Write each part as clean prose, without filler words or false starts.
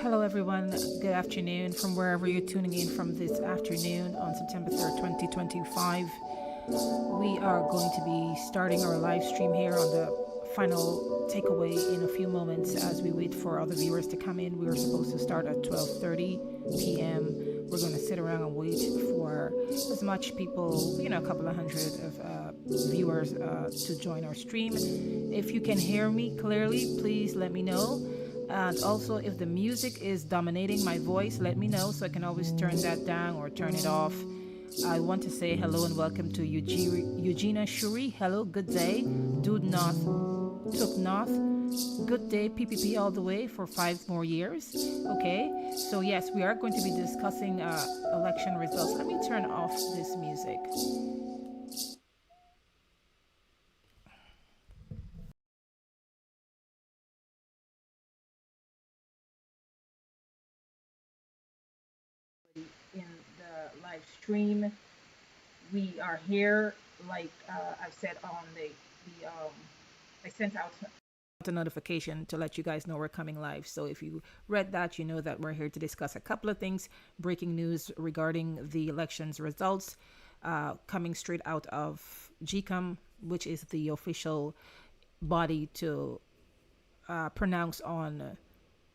Hello, everyone. Good afternoon from wherever you're tuning in from this afternoon on September 3rd, 2025. We are going to be starting our live stream here on the final takeaway in a few moments as we wait for other viewers to come in. We were supposed to start at 12:30 p.m. We're going to sit around and wait for as much people, a couple of hundred of viewers to join our stream. If you can hear me clearly, please let me know. And also, if the music is dominating my voice, let me know so I can always turn that down or turn it off. I want to say hello and welcome to Eugenia Shuri. Hello, good day. Dude North, Took North. Good day, PPP all the way for 5 more years. Okay, so yes, we are going to be discussing election results. Let me turn off this music. In the live stream, we are here, like I've said on I sent out a notification to let you guys know we're coming live. So if you read that, you know that we're here to discuss a couple of things. Breaking news regarding the elections results coming straight out of Gecom, which is the official body to pronounce on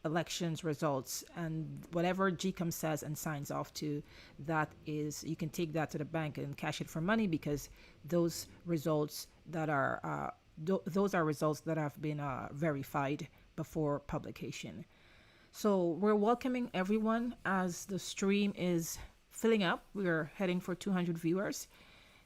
elections results, and whatever Gecom says and signs off to, that is, you can take that to the bank and cash it for money, because those results that are those are results that have been verified before publication. So we're welcoming everyone as the stream is filling up. We're heading for 200 viewers,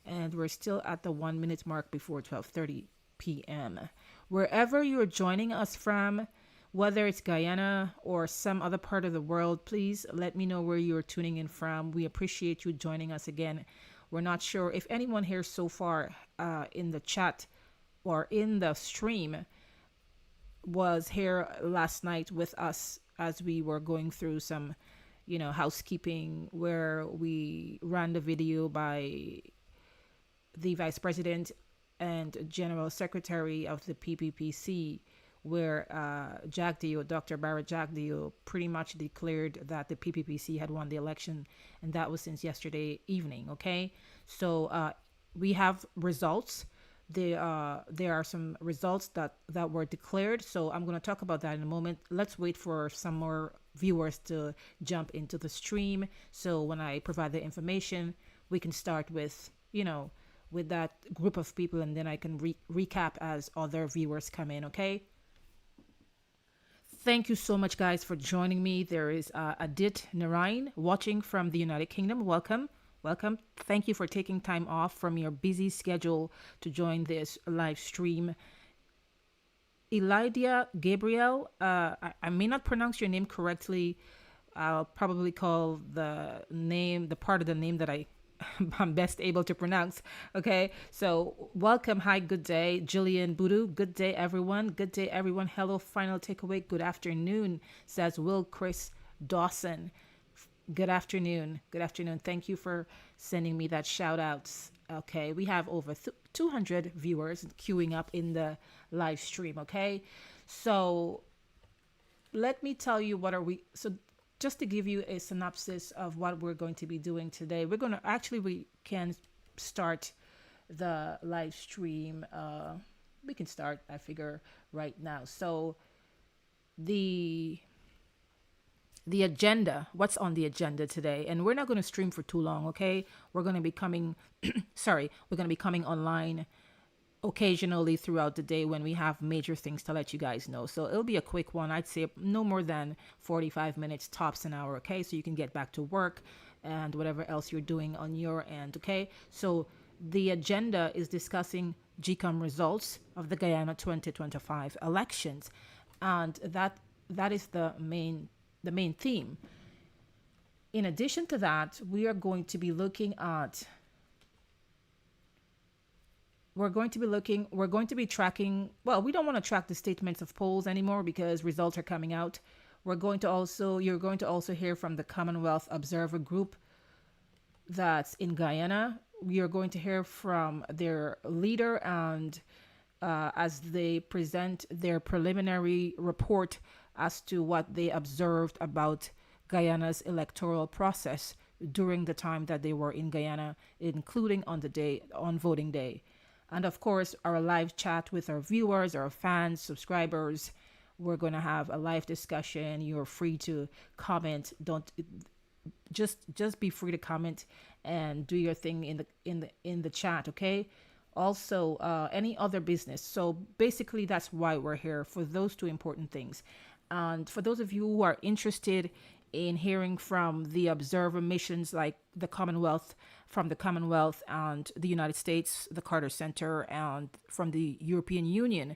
and we're still at the 1 minute mark before 12:30 p.m. Wherever you're joining us from, whether it's Guyana or some other part of the world, please let me know where you're tuning in from. We appreciate you joining us again. We're not sure if anyone here so far in the chat or in the stream was here last night with us as we were going through some, housekeeping, where we ran the video by the Vice President and General Secretary of the PPPC, where Jagdeo, Dr. Barrett Jagdeo, pretty much declared that the PPPC had won the election, and that was since yesterday evening. Okay, so we have results. There are some results that were declared, so I'm going to talk about that in a moment. Let's wait for some more viewers to jump into the stream, so when I provide the information, we can start with with that group of people, and then I can recap as other viewers come in. Okay. Thank you so much, guys, for joining me. There is Adit Narain watching from the United Kingdom. Welcome. Thank you for taking time off from your busy schedule to join this live stream. Elidia Gabriel, I may not pronounce your name correctly. I'll probably call the part of the name that I'm best able to pronounce. Okay, so welcome. Hi, good day. Jillian Budu, good day, everyone. Good day, everyone. Hello, final takeaway. Good afternoon, says Will Chris Dawson. Good afternoon. Thank you for sending me that shout outs. Okay, we have over 200 viewers queuing up in the live stream. Okay, so let me tell you just to give you a synopsis of what we're going to be doing today. We can start the live stream. We can start, I figure, right now. So the agenda, what's on the agenda today, and we're not going to stream for too long, okay? We're going to be coming, we're going to be coming online occasionally throughout the day when we have major things to let you guys know. So it'll be a quick one. I'd say no more than 45 minutes, tops an hour, okay? So you can get back to work and whatever else you're doing on your end, okay? So The agenda is discussing Gecom results of the Guyana 2025 elections, and that is the main theme. In addition to that, we're going to be tracking. Well, we don't want to track the statements of polls anymore because results are coming out. You're going to also hear from the Commonwealth Observer Group that's in Guyana. We are going to hear from their leader, and as they present their preliminary report as to what they observed about Guyana's electoral process during the time that they were in Guyana, including on voting day. And of course, our live chat with our viewers, our fans, subscribers. We're going to have a live discussion. You're free to comment. Don't just be free to comment and do your thing in the chat, okay? Also, any other business. So basically, that's why we're here, for those two important things. And for those of you who are interested in hearing from the observer missions like the Commonwealth, from the Commonwealth and the United States, the Carter Center, and from the European Union,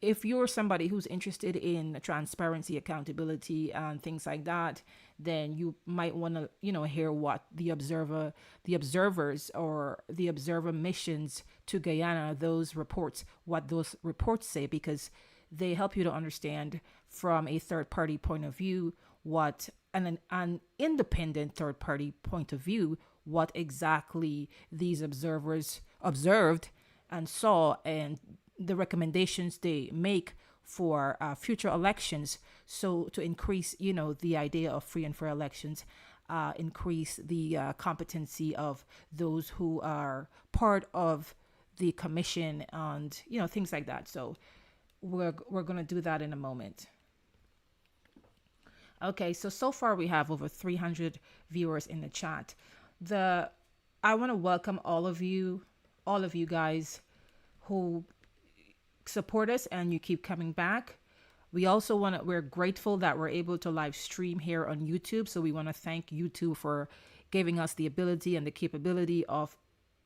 if you're somebody who's interested in transparency, accountability, and things like that, then you might want to, hear what the observers or the observer missions to Guyana, what those reports say, because they help you to understand from a third party point of view an independent third party point of view, what exactly these observers observed and saw, and the recommendations they make for future elections. So to increase, the idea of free and fair elections, increase the competency of those who are part of the commission, and things like that. So we're going to do that in a moment. Okay, so far we have over 300 viewers in the chat. I want to welcome all of you guys who support us and you keep coming back. We're grateful that we're able to live stream here on YouTube. So we want to thank YouTube for giving us the ability and the capability of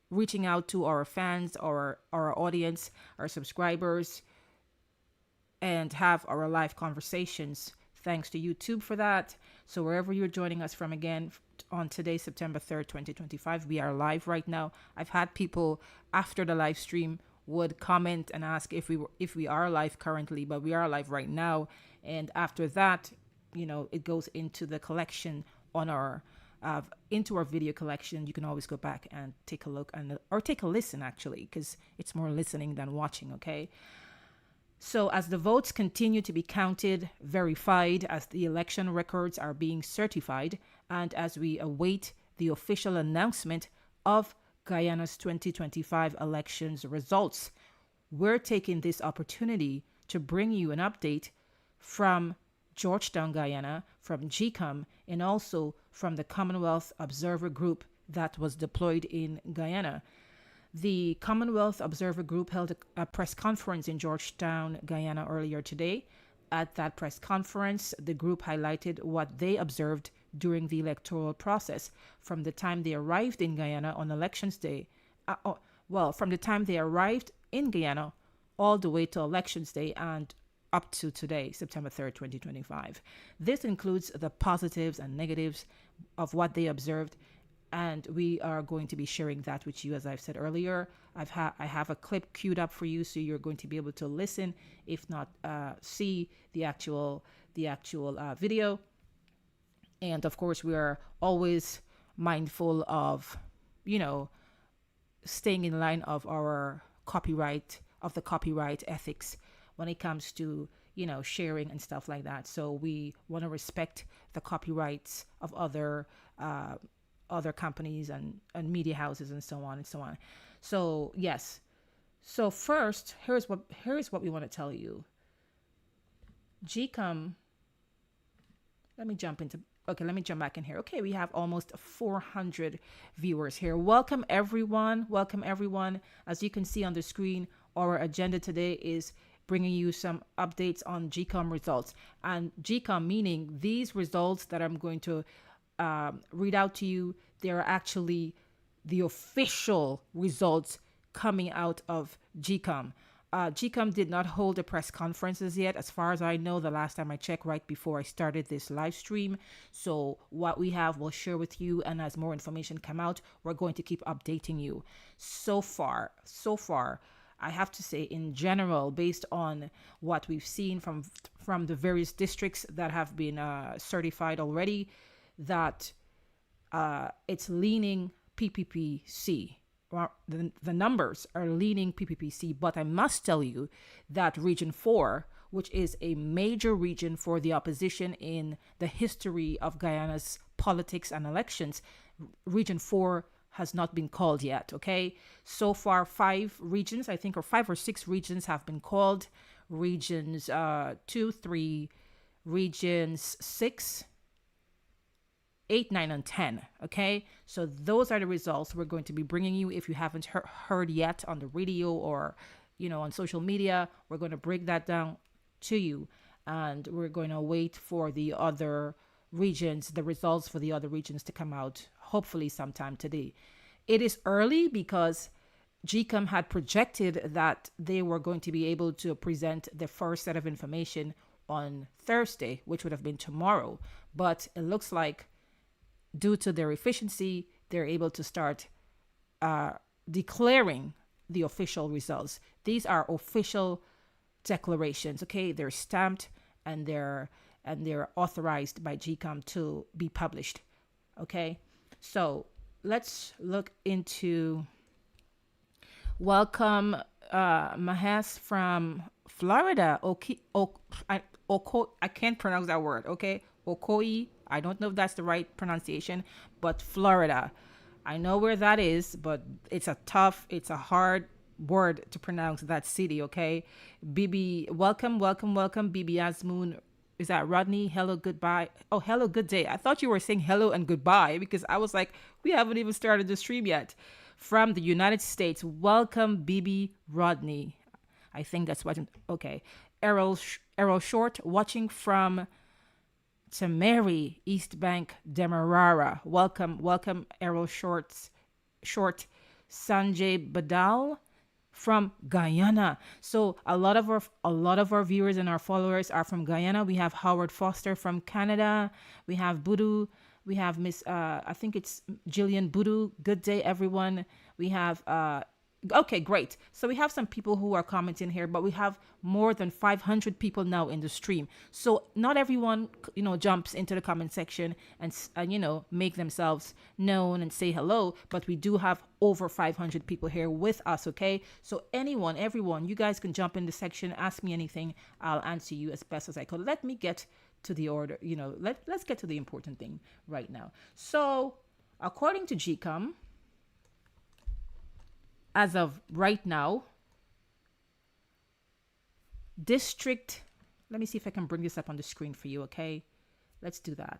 reaching out to our fans, our audience, our subscribers, and have our live conversations. Thanks to YouTube for that. So wherever you're joining us from, again, on today, September 3rd, 2025, we are live right now. I've had people after the live stream would comment and ask if we are live currently, but we are live right now. And after that, it goes into the collection on into our video collection. You can always go back and take a look or take a listen, actually, because it's more listening than watching. Okay. So as the votes continue to be counted, verified, as the election records are being certified, and as we await the official announcement of Guyana's 2025 elections results, we're taking this opportunity to bring you an update from Georgetown, Guyana, from Gecom, and also from the Commonwealth Observer Group that was deployed in Guyana. The Commonwealth Observer Group held a press conference in Georgetown, Guyana earlier today. At that press conference, the group highlighted what they observed during the electoral process from the time they arrived in Guyana on elections day. From the time they arrived in Guyana all the way to elections day and up to today, September 3rd, 2025. This includes the positives and negatives of what they observed, and we are going to be sharing that with you. As I've said earlier, I have a clip queued up for you, so you're going to be able to listen, if not see the actual video. And of course, we are always mindful of, staying in line of our copyright ethics when it comes to, sharing and stuff like that. So we want to respect the copyrights of other companies and media houses and so on and so on. So yes. So first, here's what we want to tell you. Gecom. Let me jump back in here. Okay, we have almost 400 viewers here. Welcome everyone. As you can see on the screen, our agenda today is bringing you some updates on Gecom results. And Gecom meaning these results that I'm going to read out to you. They are actually the official results coming out of Gecom. Gecom did not hold a press conferences yet, as far as I know, the last time I checked, right before I started this live stream. So what we have, we'll share with you, and as more information come out, we're going to keep updating you. So far, I have to say, in general, based on what we've seen from the various districts that have been certified already, that it's leaning PPPC. Well, the numbers are leaning PPPC, but I must tell you that Region 4, which is a major region for the opposition in the history of Guyana's politics and elections, Region 4 has not been called yet, okay? So far, 5 regions, I think, or 5 or 6 regions have been called. Regions 2, 3, regions 6, 8, 9, and 10. Okay, so those are the results we're going to be bringing you. If you haven't heard yet on the radio or on social media, we're going to break that down to you, and we're going to wait for the other regions, the results for the other regions to come out hopefully sometime today. It is early because Gecom had projected that they were going to be able to present the first set of information on Thursday, which would have been tomorrow, but it looks like due to their efficiency, they're able to start declaring the official results. These are official declarations, okay? They're stamped and they're authorized by Gecom to be published, okay? So let's look into welcome Mahes from Florida. I can't pronounce that word, okay? Ocoee. I don't know if that's the right pronunciation, but Florida. I know where that is, but it's a hard word to pronounce, that city, okay? Bibi, welcome, Bibi Asmoon. Is that Rodney? Hello, goodbye. Oh, hello, good day. I thought you were saying hello and goodbye because I was like, we haven't even started the stream yet. From the United States, welcome, Bibi Rodney. I think that's what, okay. Errol Short, watching from Tamari, East Bank, Demerara. Welcome, Errol Short. Sanjay Badal from Guyana. So a lot of our viewers and our followers are from Guyana. We have Howard Foster from Canada. We have Budu. We have Miss I think it's Jillian Budu. Good day, everyone. We have okay, great. So we have some people who are commenting here, but we have more than 500 people now in the stream. So not everyone, jumps into the comment section and make themselves known and say hello, but we do have over 500 people here with us, okay? So everyone, you guys can jump in the section, ask me anything. I'll answer you as best as I could. Let me get to the order, let's get to the important thing right now. So according to Gecom, as of right now, let me see if I can bring this up on the screen for you, okay? Let's do that.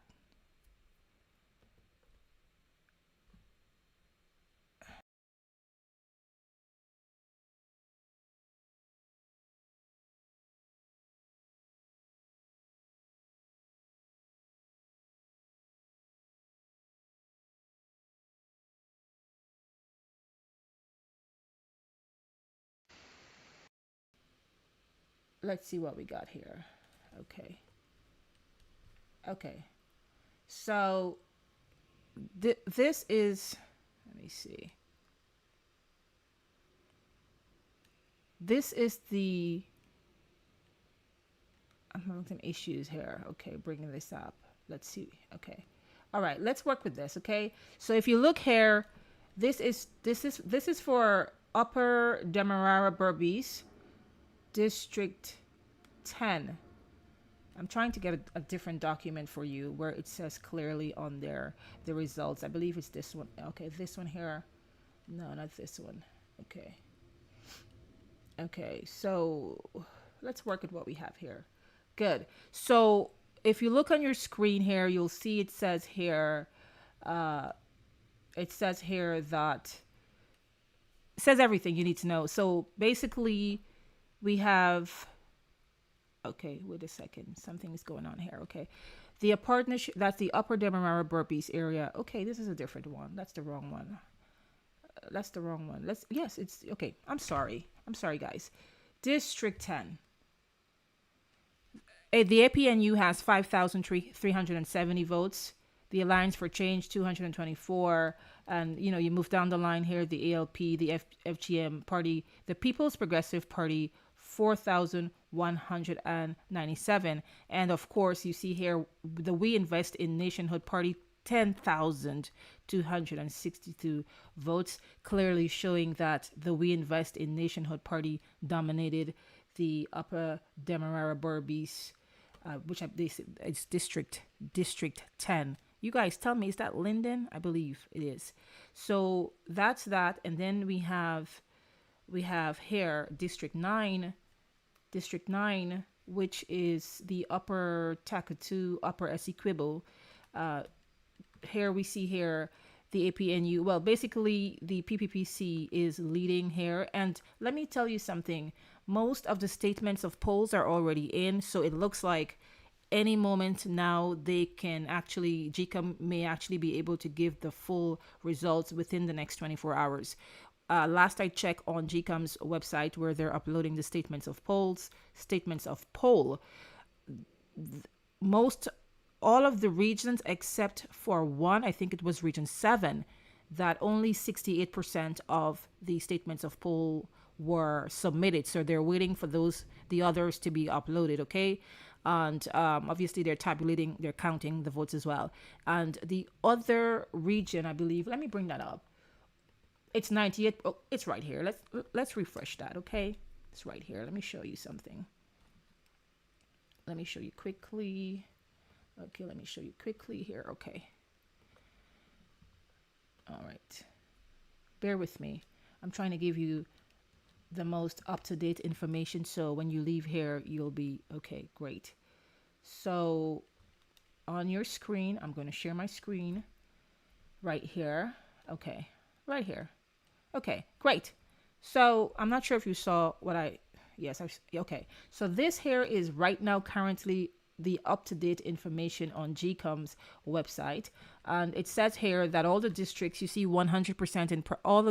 Let's see what we got here. Okay. So this is, let me see. This is I'm having some issues here. Okay, bringing this up. Let's see. Okay. All right, let's work with this, okay? So if you look here, this is for Upper Demerara Berbice, District 10. I'm trying to get a different document for you where it says clearly on there the results. I believe it's this one. Okay, this one here. No, not this one. Okay, so let's work with what we have here. Good. So if you look on your screen here, you'll see it says here that it says everything you need to know. So basically we have, okay, wait a second. Something is going on here. Okay. The partnership, that's the Upper Demerara Berbice area. Okay, this is a different one. That's the wrong one. that's the wrong one. Yes, it's okay. I'm sorry, guys. District 10. The APNU has 5,370 votes. The Alliance for Change 224, and you move down the line here. The ALP, the FGM Party, the People's Progressive Party 4,197, and of course you see here the We Invest in Nationhood Party 10,262 votes, clearly showing that the We Invest in Nationhood Party dominated the Upper Demerara Berbice, which it's District 10. You guys tell me, is that Linden? I believe it is. So that's that, and then we have here District 9, which is the Upper Takatu, Upper Essequibo. Here we see here the APNU. Well, basically the PPPC is leading here, and let me tell you something. Most of the statements of polls are already in, so it looks like any moment now they can actually, Gecom may actually be able to give the full results within the next 24 hours. Last I checked on Gecom's website, where they're uploading the statements of poll, most all of the regions except for one, I think it was region 7, that only 68% of the statements of poll were submitted. So they're waiting for the others to be uploaded, okay? And obviously they're tabulating, they're counting the votes as well. And the other region, I believe, let me bring that up. It's 98. Oh, it's right here. Let's refresh that, okay? It's right here. Let me show you something. Let me show you quickly. Okay, let me show you quickly here. Okay. All right. Bear with me. I'm trying to give you the most up-to-date information, so when you leave here, you'll be okay. Great. So on your screen, I'm going to share my screen right here. Okay, right here. Okay, great. So I'm not sure if you saw what okay. So this here is right now currently the up-to-date information on Gecom's website, and it says here that all the districts, you see 100% in all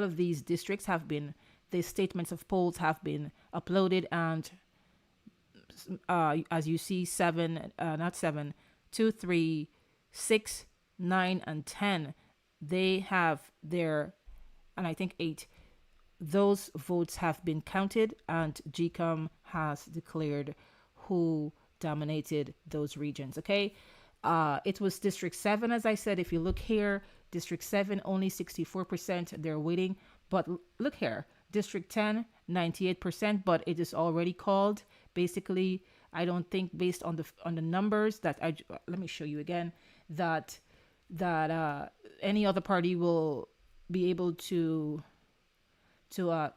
of these districts have been, the statements of polls have been uploaded, and as you see, 2, 3, 6, 9, and 10, they have their, and I think 8, those votes have been counted, and Gecom has declared who dominated those regions. Okay, it was District 7, as I said. If you look here, District 7 only 64%. They're waiting, but look here, District 10 98%, but it is already called. Basically, I don't think, based on the numbers that let me show you again, that any other party will be able to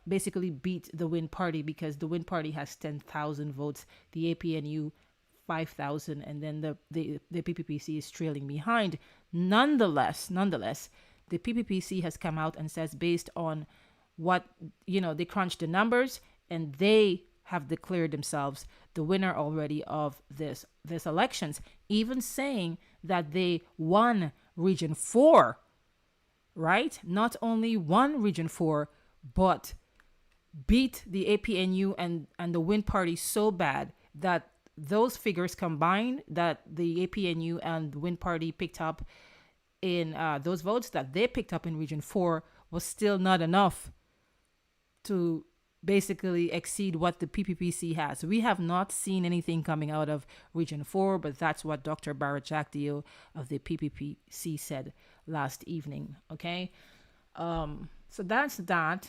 basically beat the Win Party, because the Win Party has 10,000 votes, the APNU 5,000, and then the PPPC is trailing behind. Nonetheless, the PPPC has come out and says, based on what, they crunched the numbers, and they have declared themselves the winner already of this elections, even saying that they won Region 4, right? Not only won Region 4, but beat the APNU and the Win Party so bad that those figures combined, that the APNU and the Win Party picked up in those votes that they picked up in Region 4, was still not enough to basically exceed what the PPPC has. We have not seen anything coming out of Region 4, but that's what Dr. Jagdeo of the PPPC said last evening, okay? So that's that.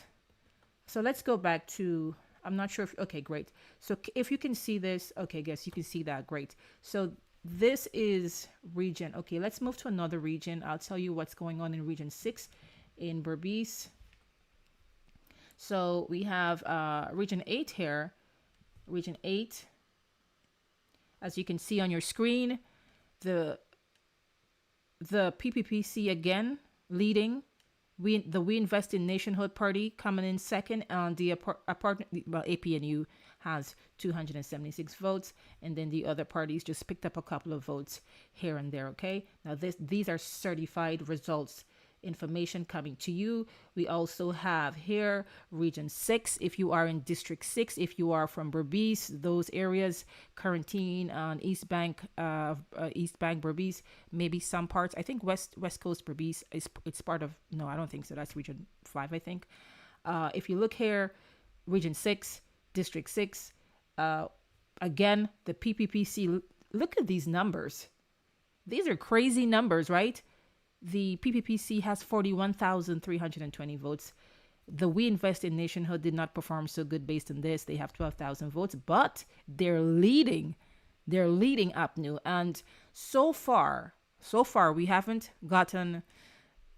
So let's go back to, I'm not sure if, okay, great. So if you can see this, okay, guess you can see that, great. So this is region, okay, let's move to another region. I'll tell you what's going on in Region 6 in Berbice. So we have Region 8 here, Region 8. As you can see on your screen, the PPPC again leading We Invest in Nationhood Party coming in second, and the APNU has 276 votes, and then the other parties just picked up a couple of votes here and there. Okay, now these are certified results. Information coming to you. We also have here Region 6. If you are in District 6, if you are from Berbice, those areas, Quarantine and East Bank, Berbice, maybe some parts. I think West Coast Berbice it's part of. No, I don't think so. That's Region 5, I think. If you look here, Region 6, District 6. Again, the PPPC. Look at these numbers. These are crazy numbers, right? The PPPC has 41,320 votes. The We Invest in Nationhood did not perform so good based on this. They have 12,000 votes, but they're leading. They're leading APNU. And so far, we haven't gotten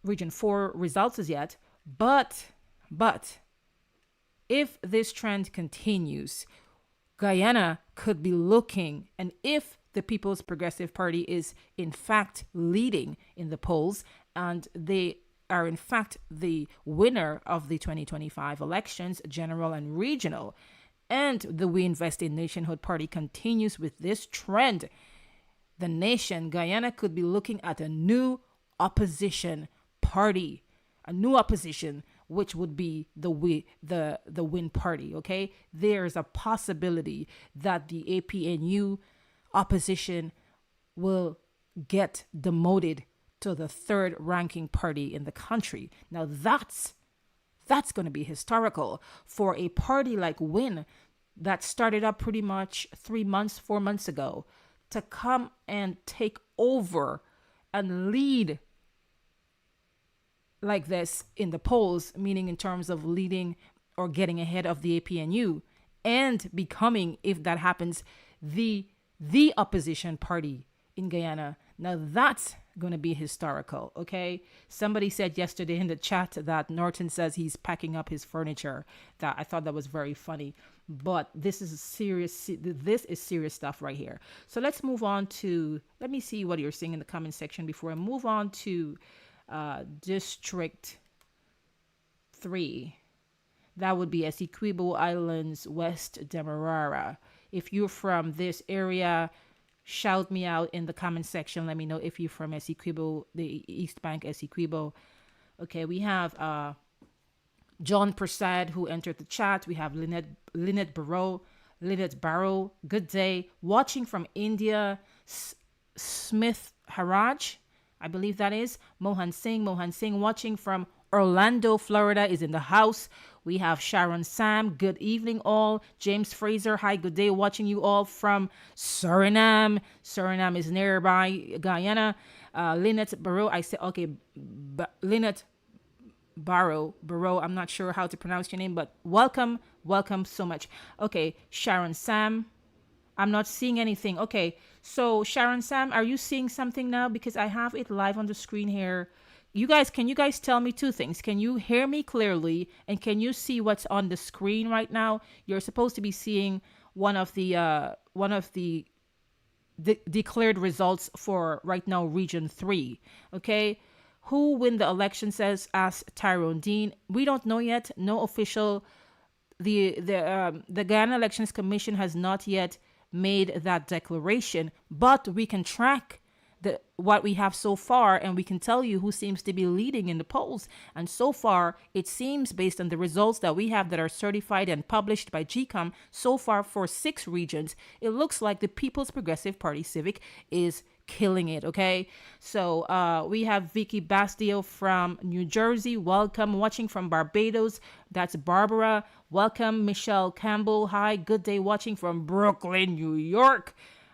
Region 4 results as yet. But if this trend continues, Guyana could be looking, and if the People's Progressive Party is in fact leading in the polls, and they are in fact the winner of the 2025 elections, general and regional, and the We Invest in Nationhood Party continues with this trend, the nation, Guyana, could be looking at a new opposition party, a new opposition, which would be the Win Party. Okay, there's a possibility that the APNU opposition will get demoted to the third ranking party in the country. Now that's going to be historical for a party like Win that started up pretty much 4 months ago to come and take over and lead like this in the polls, meaning in terms of leading or getting ahead of the APNU and becoming, if that happens, the opposition party in Guyana. Now that's going to be historical, okay? Somebody said yesterday in the chat that Norton says he's packing up his furniture. That I thought that was very funny, but this is serious stuff right here. So let's move on to, let me see what you're seeing in the comment section before I move on to District 3. That would be Essequibo Islands, West Demerara. If you're from this area, shout me out in the comment section. Let me know if you're from Essequibo, the East Bank, Essequibo. Okay, we have John Prasad who entered the chat. We have Lynette Barrow. Good day. Watching from India, Smith Haraj, I believe that is. Mohan Singh watching from Orlando, Florida is in the house. We have Sharon Sam. Good evening, all. James Fraser. Hi, good day. Watching you all from Suriname. Suriname is nearby Guyana. Lynette Barrow. I said, okay, Lynette Barrow. I'm not sure how to pronounce your name, but welcome so much. Okay, Sharon Sam. I'm not seeing anything. Okay, so Sharon Sam, are you seeing something now? Because I have it live on the screen here. Can you guys tell me two things? Can you hear me clearly? And can you see what's on the screen right now? You're supposed to be seeing one of the declared results for right now, Region 3. Okay. Who win the election, says asked Tyrone Dean. We don't know yet. No official. The Guyana Elections Commission has not yet made that declaration, but we can track what we have so far, and we can tell you who seems to be leading in the polls. And so far, it seems, based on the results that we have that are certified and published by Gecom, so far for 6 regions, it looks like the People's Progressive Party Civic is killing it. Okay, so we have Vicky Bastio from New Jersey. Welcome. Watching from Barbados, that's Barbara. Welcome. Michelle Campbell. Hi, good day. Watching from Brooklyn, New York.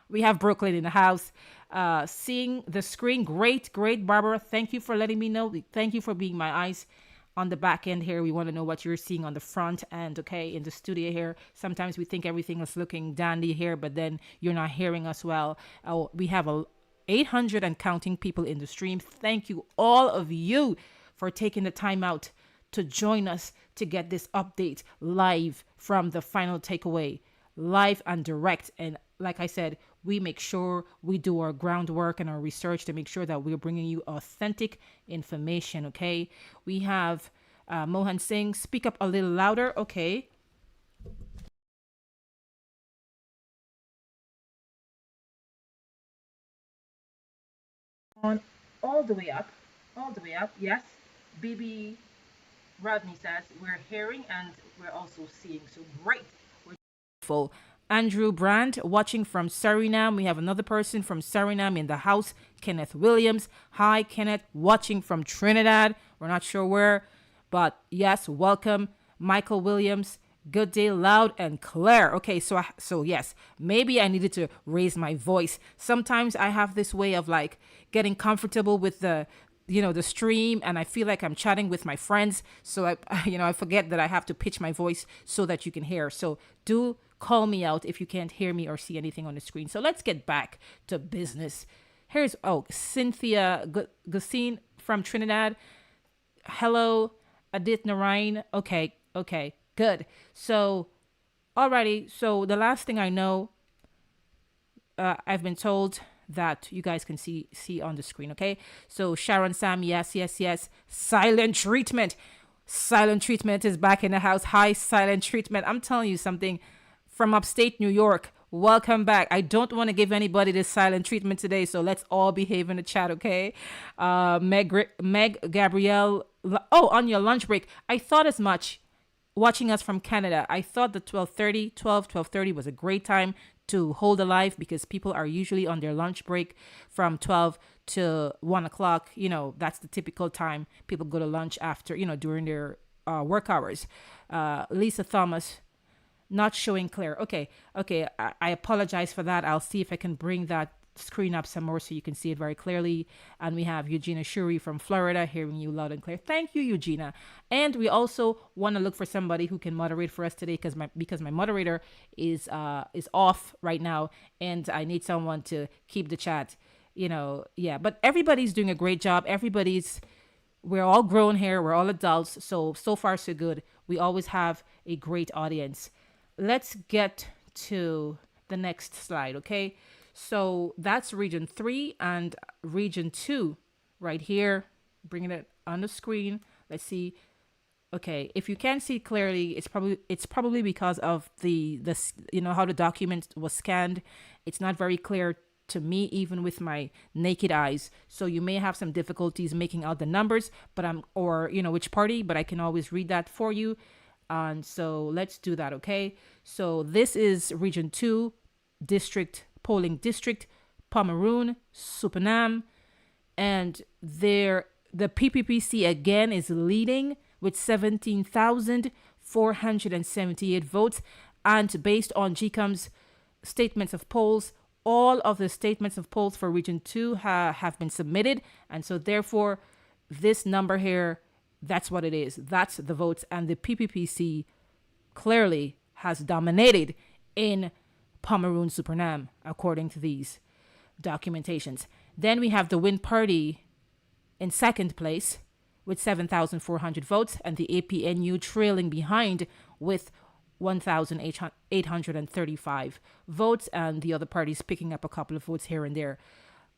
We have Brooklyn in the house. Seeing the screen. Great, Barbara. Thank you for letting me know. Thank you for being my eyes on the back end here. We want to know what you're seeing on the front end, okay, in the studio here. Sometimes we think everything is looking dandy here, but then you're not hearing us well. We have 800 and counting people in the stream. Thank you, all of you, for taking the time out to join us to get this update live from the final takeaway, live and direct. And like I said, we make sure we do our groundwork and our research to make sure that we're bringing you authentic information. Okay, we have Mohan Singh, speak up a little louder. Okay. On all the way up, all the way up. Yes, BB Rodney says we're hearing and we're also seeing. So great. We're full. Andrew Brand watching from Suriname. We have another person from Suriname in the house, Kenneth Williams. Hi, Kenneth, watching from Trinidad. We're not sure where, but yes, welcome. Michael Williams. Good day, loud and clear. Okay, so yes, maybe I needed to raise my voice. Sometimes I have this way of like getting comfortable with the stream, and I feel like I'm chatting with my friends. So I forget that I have to pitch my voice so that you can hear. So do call me out if you can't hear me or see anything on the screen. So let's get back to business. Here's Cynthia Gusine from Trinidad. Hello, Adit Narain. Okay, good. So, alrighty. So the last thing I know, I've been told that you guys can see on the screen. Okay. So Sharon Sam, yes. Silent treatment. Silent treatment is back in the house. Hi, silent treatment. I'm telling you something from upstate New York. Welcome back. I don't want to give anybody this silent treatment today, so let's all behave in the chat, okay? Meg Gabrielle. Oh, on your lunch break. I thought as much watching us from Canada. I thought the 12:30 was a great time to hold a live because people are usually on their lunch break from 12 to 1 o'clock. That's the typical time people go to lunch after, during their work hours. Lisa Thomas, not showing clear. Okay. I apologize for that. I'll see if I can bring that screen up some more so you can see it very clearly. And we have Eugenia Shuri from Florida hearing you loud and clear. Thank you, Eugenia. And we also want to look for somebody who can moderate for us today because my moderator is off right now, and I need someone to keep the chat. Yeah. But everybody's doing a great job. We're all grown here. We're all adults. So far so good. We always have a great audience. Let's get to the next slide, okay? So that's region 3 and region 2 right here. Bringing it on the screen. Let's see. Okay, if you can't see clearly, it's probably because of the how the document was scanned. It's not very clear to me, even with my naked eyes. So you may have some difficulties making out the numbers, or which party, but I can always read that for you. And so let's do that, okay? So this is Region 2, polling district, Pomeroon, Suriname, and the PPPC again is leading with 17,478 votes. And based on Gecom's statements of polls, all of the statements of polls for Region 2 have been submitted. And so therefore, this number here, that's what it is. That's the votes. And the PPPC clearly has dominated in Pomeroon Suriname, according to these documentations. Then we have the Win Party in second place with 7,400 votes, and the APNU trailing behind with 1,835 votes, and the other parties picking up a couple of votes here and there.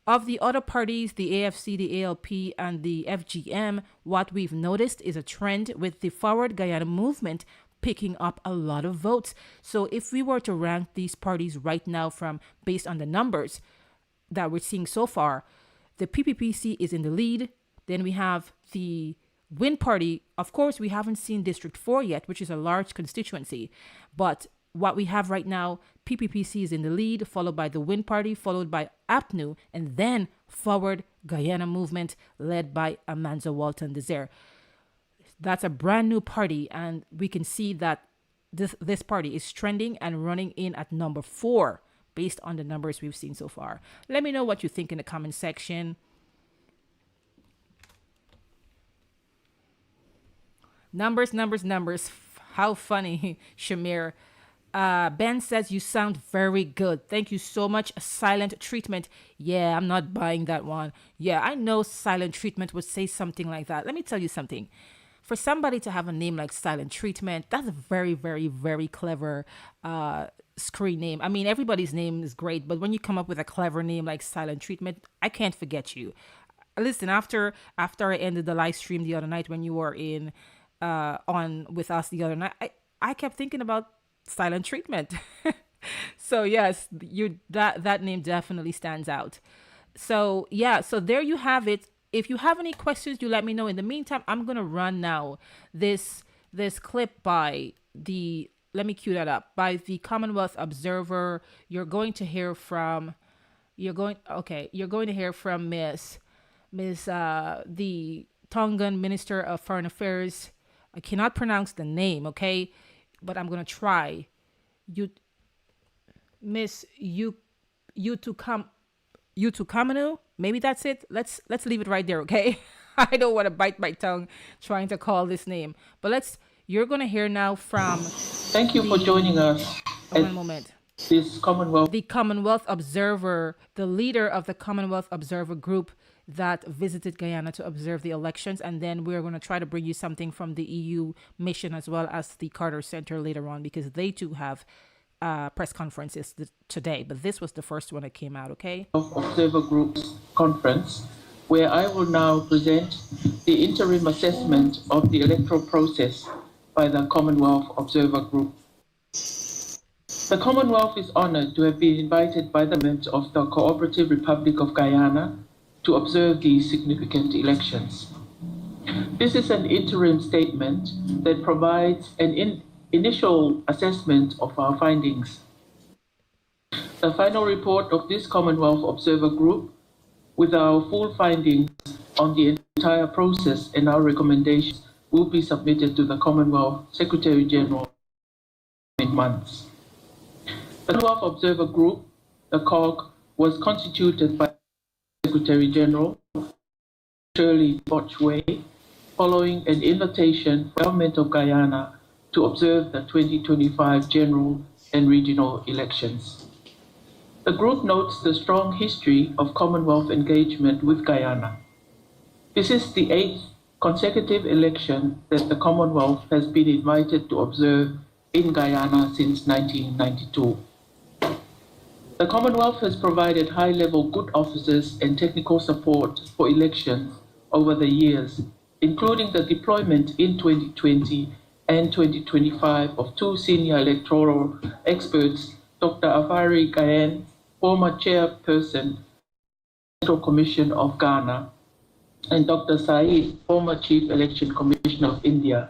Of the other parties, the AFC, the ALP, and the FGM, what we've noticed is a trend with the Forward Guyana movement picking up a lot of votes. So if we were to rank these parties right now based on the numbers that we're seeing so far, the PPPC is in the lead. Then we have the Win Party. Of course, we haven't seen District 4 yet, which is a large constituency. But what we have right now, PPPC is in the lead, followed by the Win Party, followed by APNU, and then Forward Guyana movement led by Amanza Walton Desire. That's a brand new party, and we can see that this party is trending and running in at number 4 based on the numbers we've seen so far. Let me know what you think in the comment section. Numbers. How funny, Shamir. Ben says you sound very good. Thank you so much. Silent treatment. Yeah, I'm not buying that one. Yeah, I know silent treatment would say something like that. Let me tell you something. For somebody to have a name like silent treatment, that's a very, very, very clever screen name. I mean, everybody's name is great, but when you come up with a clever name like Silent Treatment, I can't forget you. Listen, after I ended the live stream the other night when you were in on with us the other night, I kept thinking about Silent Treatment. So yes, you that name definitely stands out. So yeah, so there you have it. If you have any questions, you let me know. In the meantime, I'm gonna run now this clip by the, let me cue that up, by the Commonwealth Observer. You're going to hear from Miss the Tongan Minister of Foreign Affairs. I cannot pronounce the name, okay, but I'm gonna try. You Miss Kamanu. Maybe that's it. Let's leave it right there, okay? I don't want to bite my tongue trying to call this name. But you're gonna hear now from Thank you for joining us. One moment. This Commonwealth. The Commonwealth Observer, the leader of the Commonwealth Observer group that visited Guyana to observe the elections. And then we're going to try to bring you something from the EU mission as well as the Carter Center later on, because they too have press conferences today. But this was the first one that came out, okay? Observer Group's conference, where I will now present the interim assessment of the electoral process by the Commonwealth Observer Group. The Commonwealth is honored to have been invited by the government of the Cooperative Republic of Guyana to observe these significant elections. This is an interim statement that provides an initial assessment of our findings. The final report of this Commonwealth Observer Group, with our full findings on the entire process and our recommendations, will be submitted to the Commonwealth Secretary General in months. The Commonwealth Observer Group, the COG, was constituted by Secretary General Shirley Botchway, following an invitation from the Government of Guyana to observe the 2025 general and regional elections. The group notes the strong history of Commonwealth engagement with Guyana. This is the 8th consecutive election that the Commonwealth has been invited to observe in Guyana since 1992. The Commonwealth has provided high-level good officers and technical support for elections over the years, including the deployment in 2020 and 2025 of 2 senior electoral experts, Dr. Avari Gayen, former chairperson of the Electoral Commission of Ghana, and Dr. Saeed, former Chief Election Commissioner of India,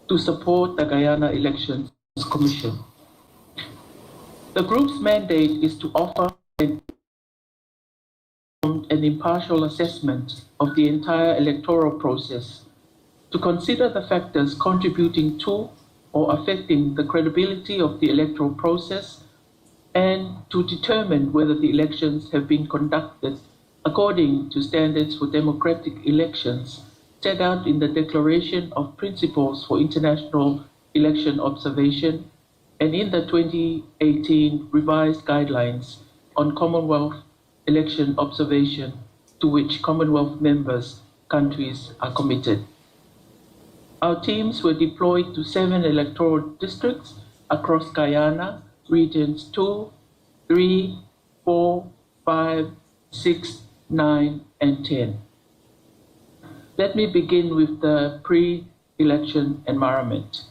to support the Guyana Elections Commission. The group's mandate is to offer an impartial assessment of the entire electoral process, to consider the factors contributing to or affecting the credibility of the electoral process, and to determine whether the elections have been conducted according to standards for democratic elections set out in the Declaration of Principles for International Election Observation and in the 2018 revised guidelines on Commonwealth election observation, to which Commonwealth members countries are committed. Our teams were deployed to 7 electoral districts across Guyana, regions 2, 3, 4, 5, 6, 9, and 10. Let me begin with the pre-election environment.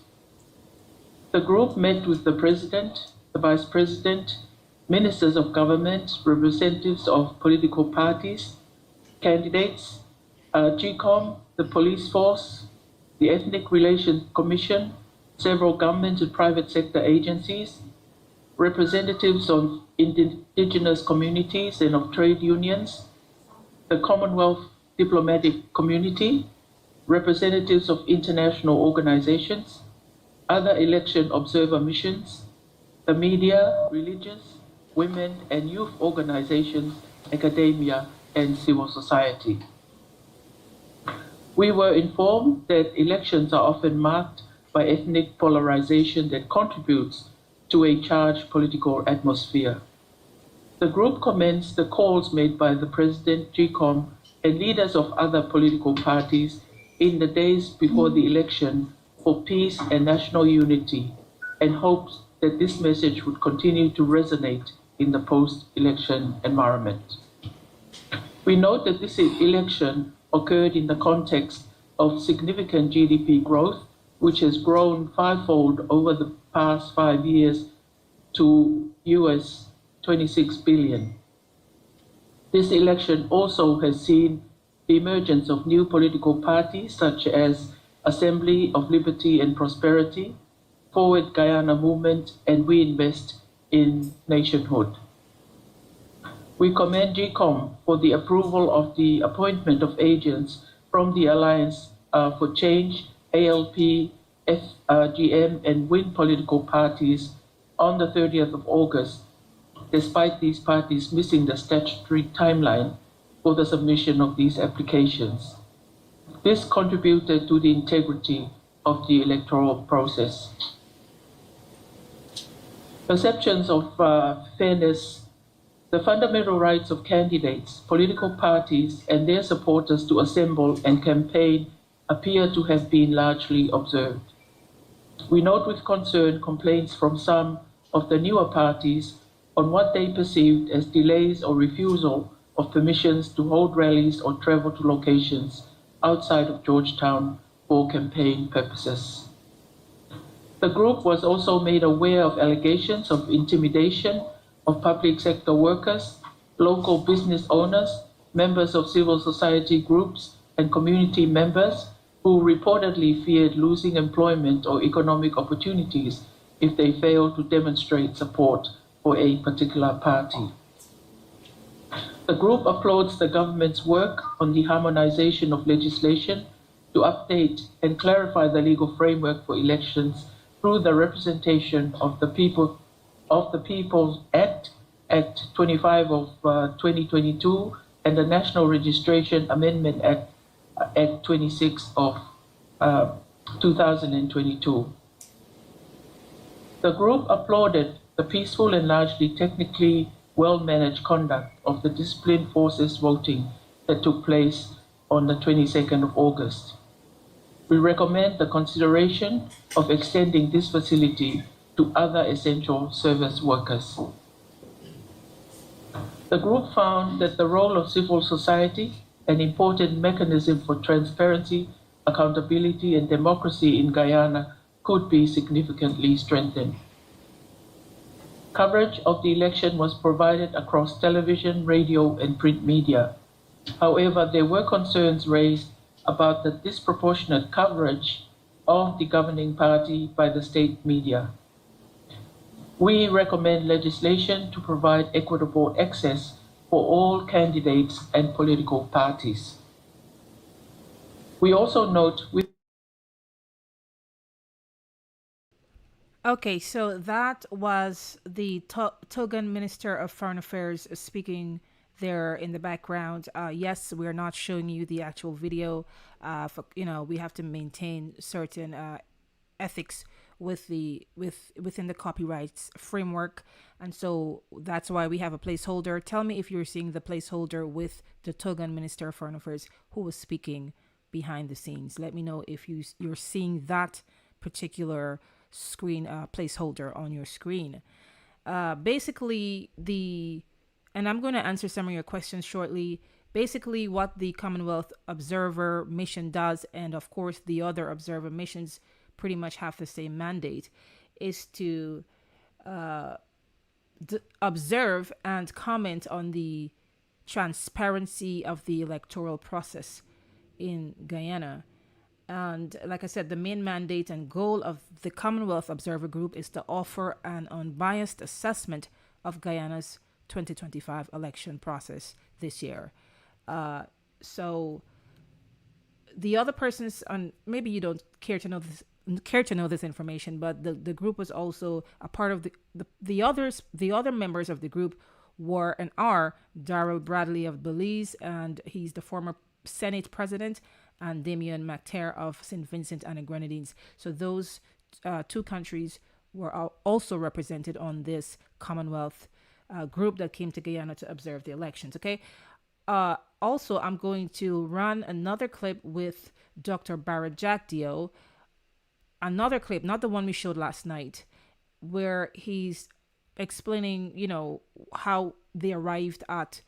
The group met with the President, the Vice President, Ministers of Government, representatives of political parties, candidates, Gecom, the police force, the Ethnic Relations Commission, several government and private sector agencies, representatives of indigenous communities and of trade unions, the Commonwealth diplomatic community, representatives of international organizations, other election observer missions, the media, religious, women and youth organizations, academia, and civil society. We were informed that elections are often marked by ethnic polarization that contributes to a charged political atmosphere. The group commends the calls made by the President, Gecom, and leaders of other political parties in the days before the election for peace and national unity, and hopes that this message would continue to resonate in the post-election environment. We note that this election occurred in the context of significant GDP growth, which has grown fivefold over the past 5 years to US 26 billion. This election also has seen the emergence of new political parties such as Assembly of Liberty and Prosperity, Forward Guyana Movement, and We Invest in Nationhood. We commend Gecom for the approval of the appointment of agents from the Alliance for Change, ALP, FGM, and WIN political parties on the 30th of August, despite these parties missing the statutory timeline for the submission of these applications. This contributed to the integrity of the electoral process. Perceptions of fairness. The fundamental rights of candidates, political parties, and their supporters to assemble and campaign appear to have been largely observed. We note with concern complaints from some of the newer parties on what they perceived as delays or refusal of permissions to hold rallies or travel to locations outside of Georgetown for campaign purposes. The group was also made aware of allegations of intimidation of public sector workers, local business owners, members of civil society groups, and community members who reportedly feared losing employment or economic opportunities if they failed to demonstrate support for a particular party. The group applauds the government's work on the harmonization of legislation to update and clarify the legal framework for elections through the representation of the People's Act, Act 25 of 2022, and the National Registration Amendment Act, Act 26 of 2022. The group applauded the peaceful and largely technically well-managed conduct of the disciplined forces voting that took place on the 22nd of August. We recommend the consideration of extending this facility to other essential service workers. The group found that the role of civil society, an important mechanism for transparency, accountability, and democracy in Guyana, could be significantly strengthened. Coverage of the election was provided across television, radio, and print media. However, there were concerns raised about the disproportionate coverage of the governing party by the state media. We recommend legislation to provide equitable access for all candidates and political parties. We also note Okay, so that was the Togan Minister of Foreign Affairs speaking there in the background. Yes, we're not showing you the actual video. We have to maintain certain ethics within the copyrights framework, and so that's why we have a placeholder. Tell me if you're seeing the placeholder with the Togan Minister of Foreign Affairs who was speaking behind the scenes. Let me know if you're seeing that particular screen placeholder on your screen. Basically, and I'm going to answer some of your questions shortly. Basically, what the Commonwealth Observer Mission does, and of course the other observer missions pretty much have the same mandate, is to observe and comment on the transparency of the electoral process in Guyana. And like I said, the main mandate and goal of the Commonwealth Observer Group is to offer an unbiased assessment of Guyana's 2025 election process this year. So the other persons, maybe you don't care to know this information, but the group was also a part of the other members of the group were and are Darrell Bradley of Belize, and he's the former Senate president, and Damien McTair of St. Vincent and the Grenadines. So those two countries were also represented on this Commonwealth group that came to Guyana to observe the elections. Okay. Also, I'm going to run another clip with Dr. Barrett Jagdeo, another clip, not the one we showed last night, where he's explaining, how they arrived at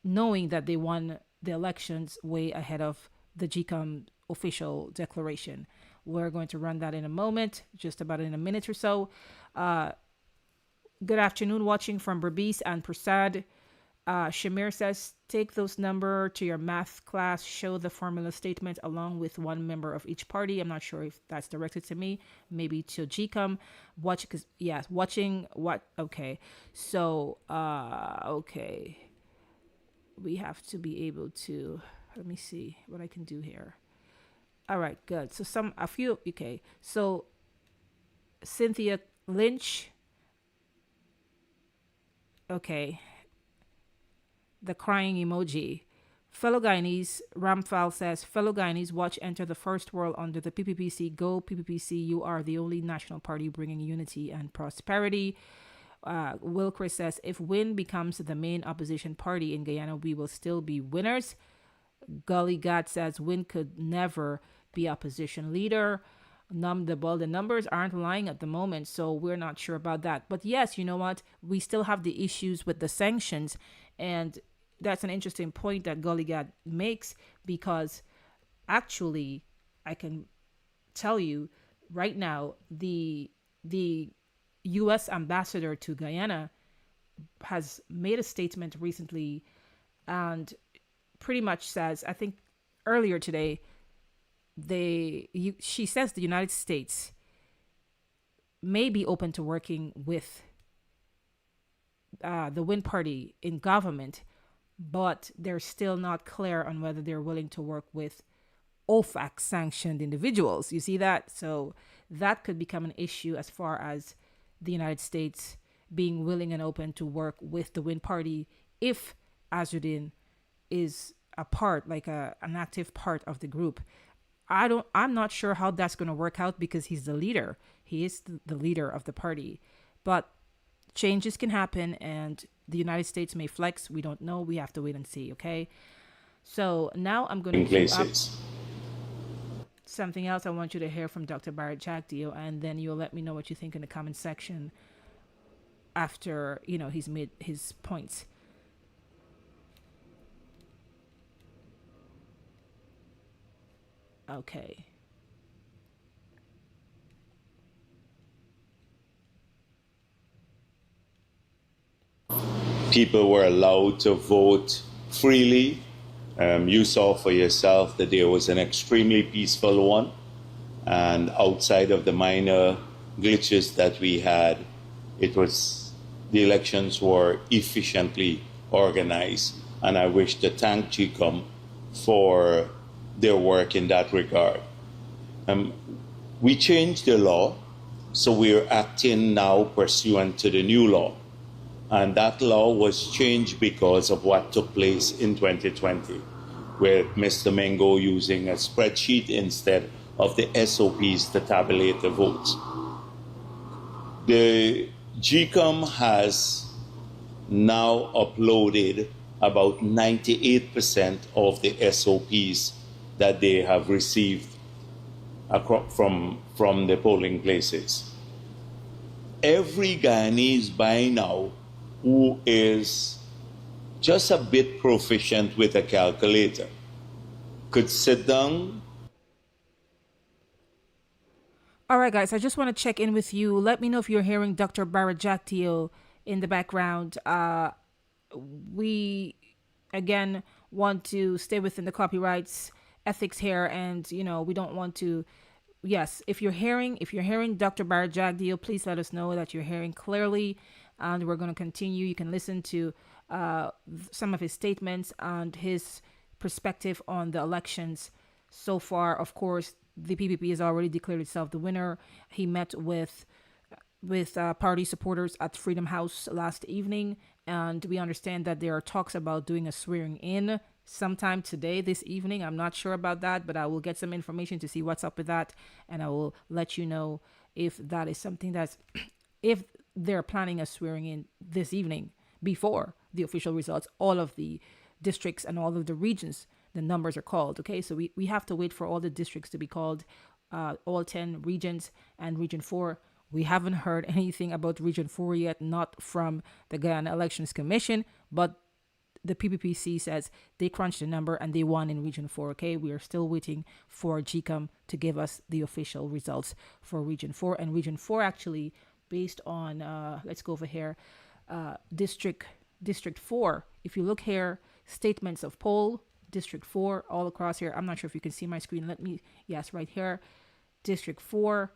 knowing that they won the elections way ahead of the Gecom official declaration. We're going to run that in a moment, just about in a minute or so. Good afternoon, watching from Berbice and Prasad. Shamir says, take those number to your math class, show the formula statement along with one member of each party. I'm not sure if that's directed to me, maybe to Gcom. Watching what? Okay. So, okay. We have to be able to, let me see what I can do here. All right, good. So okay. So Cynthia Lynch. Okay. The crying emoji. Fellow Guyanese, Ramphal says, fellow Guyanese, watch enter the first world under the PPPC. Go PPPC, you are the only national party bringing unity and prosperity. Will Chris says, if WIN becomes the main opposition party in Guyana, we will still be winners. Gully God says, WIN could never be opposition leader. The numbers aren't lying at the moment, so we're not sure about that. But yes, you know what? We still have the issues with the sanctions, and that's an interesting point that Gulligat makes, because actually, I can tell you right now, the U.S. ambassador to Guyana has made a statement recently, and pretty much says, I think earlier today, she says the United States may be open to working with the WIN party in government, but they're still not clear on whether they're willing to work with OFAC sanctioned individuals. You see that? So that could become an issue as far as the United States being willing and open to work with the WIN party if Azudin is a part, like an active part of the group. I'm not sure how that's going to work out, because he's the leader. He is the leader of the party. But changes can happen, and the United States may flex. We don't know. We have to wait and see, okay? So now I'm going to queue up something else I want you to hear from Dr. Barrett Jagdeo, and then you'll let me know what you think in the comment section after, he's made his points. Okay. People were allowed to vote freely. You saw for yourself that there was an extremely peaceful one. And outside of the minor glitches that we had, the elections were efficiently organized. And I wish to thank Gecom for their work in that regard. We changed the law, so we're acting now pursuant to the new law. And that law was changed because of what took place in 2020, with Mr. Mengo using a spreadsheet instead of the SOPs to tabulate the votes. The Gecom has now uploaded about 98% of the SOPs that they have received from the polling places. Every Guyanese by now who is just a bit proficient with a calculator could sit down. All right, guys, I just want to check in with you. Let me know if you're hearing Dr. Barrett Jagdeo in the background. We, again, want to stay within the copyrights ethics here, and we don't want to. Yes, if you're hearing Dr. Barrett Jagdeo, please let us know that you're hearing clearly, and we're going to continue. You can listen to some of his statements and his perspective on the elections so far. Of course, the PPP has already declared itself the winner. He met with party supporters at Freedom House last evening, and we understand that there are talks about doing a swearing in sometime this evening. I'm not sure about that, but I will get some information to see what's up with that, and I will let you know if that is something if they're planning a swearing in this evening before the official results. All of the districts and all of the regions, the numbers are called, okay? So we have to wait for all the districts to be called, all 10 regions and Region 4. We haven't heard anything about Region 4 yet, not from the Guyana Elections Commission, but the PPPC says they crunched the number and they won in Region 4. Okay, we are still waiting for Gecom to give us the official results for Region 4. And Region 4 actually, based on, let's go over here, District 4. If you look here, statements of poll, District 4, all across here. I'm not sure if you can see my screen. Yes, right here. District 4,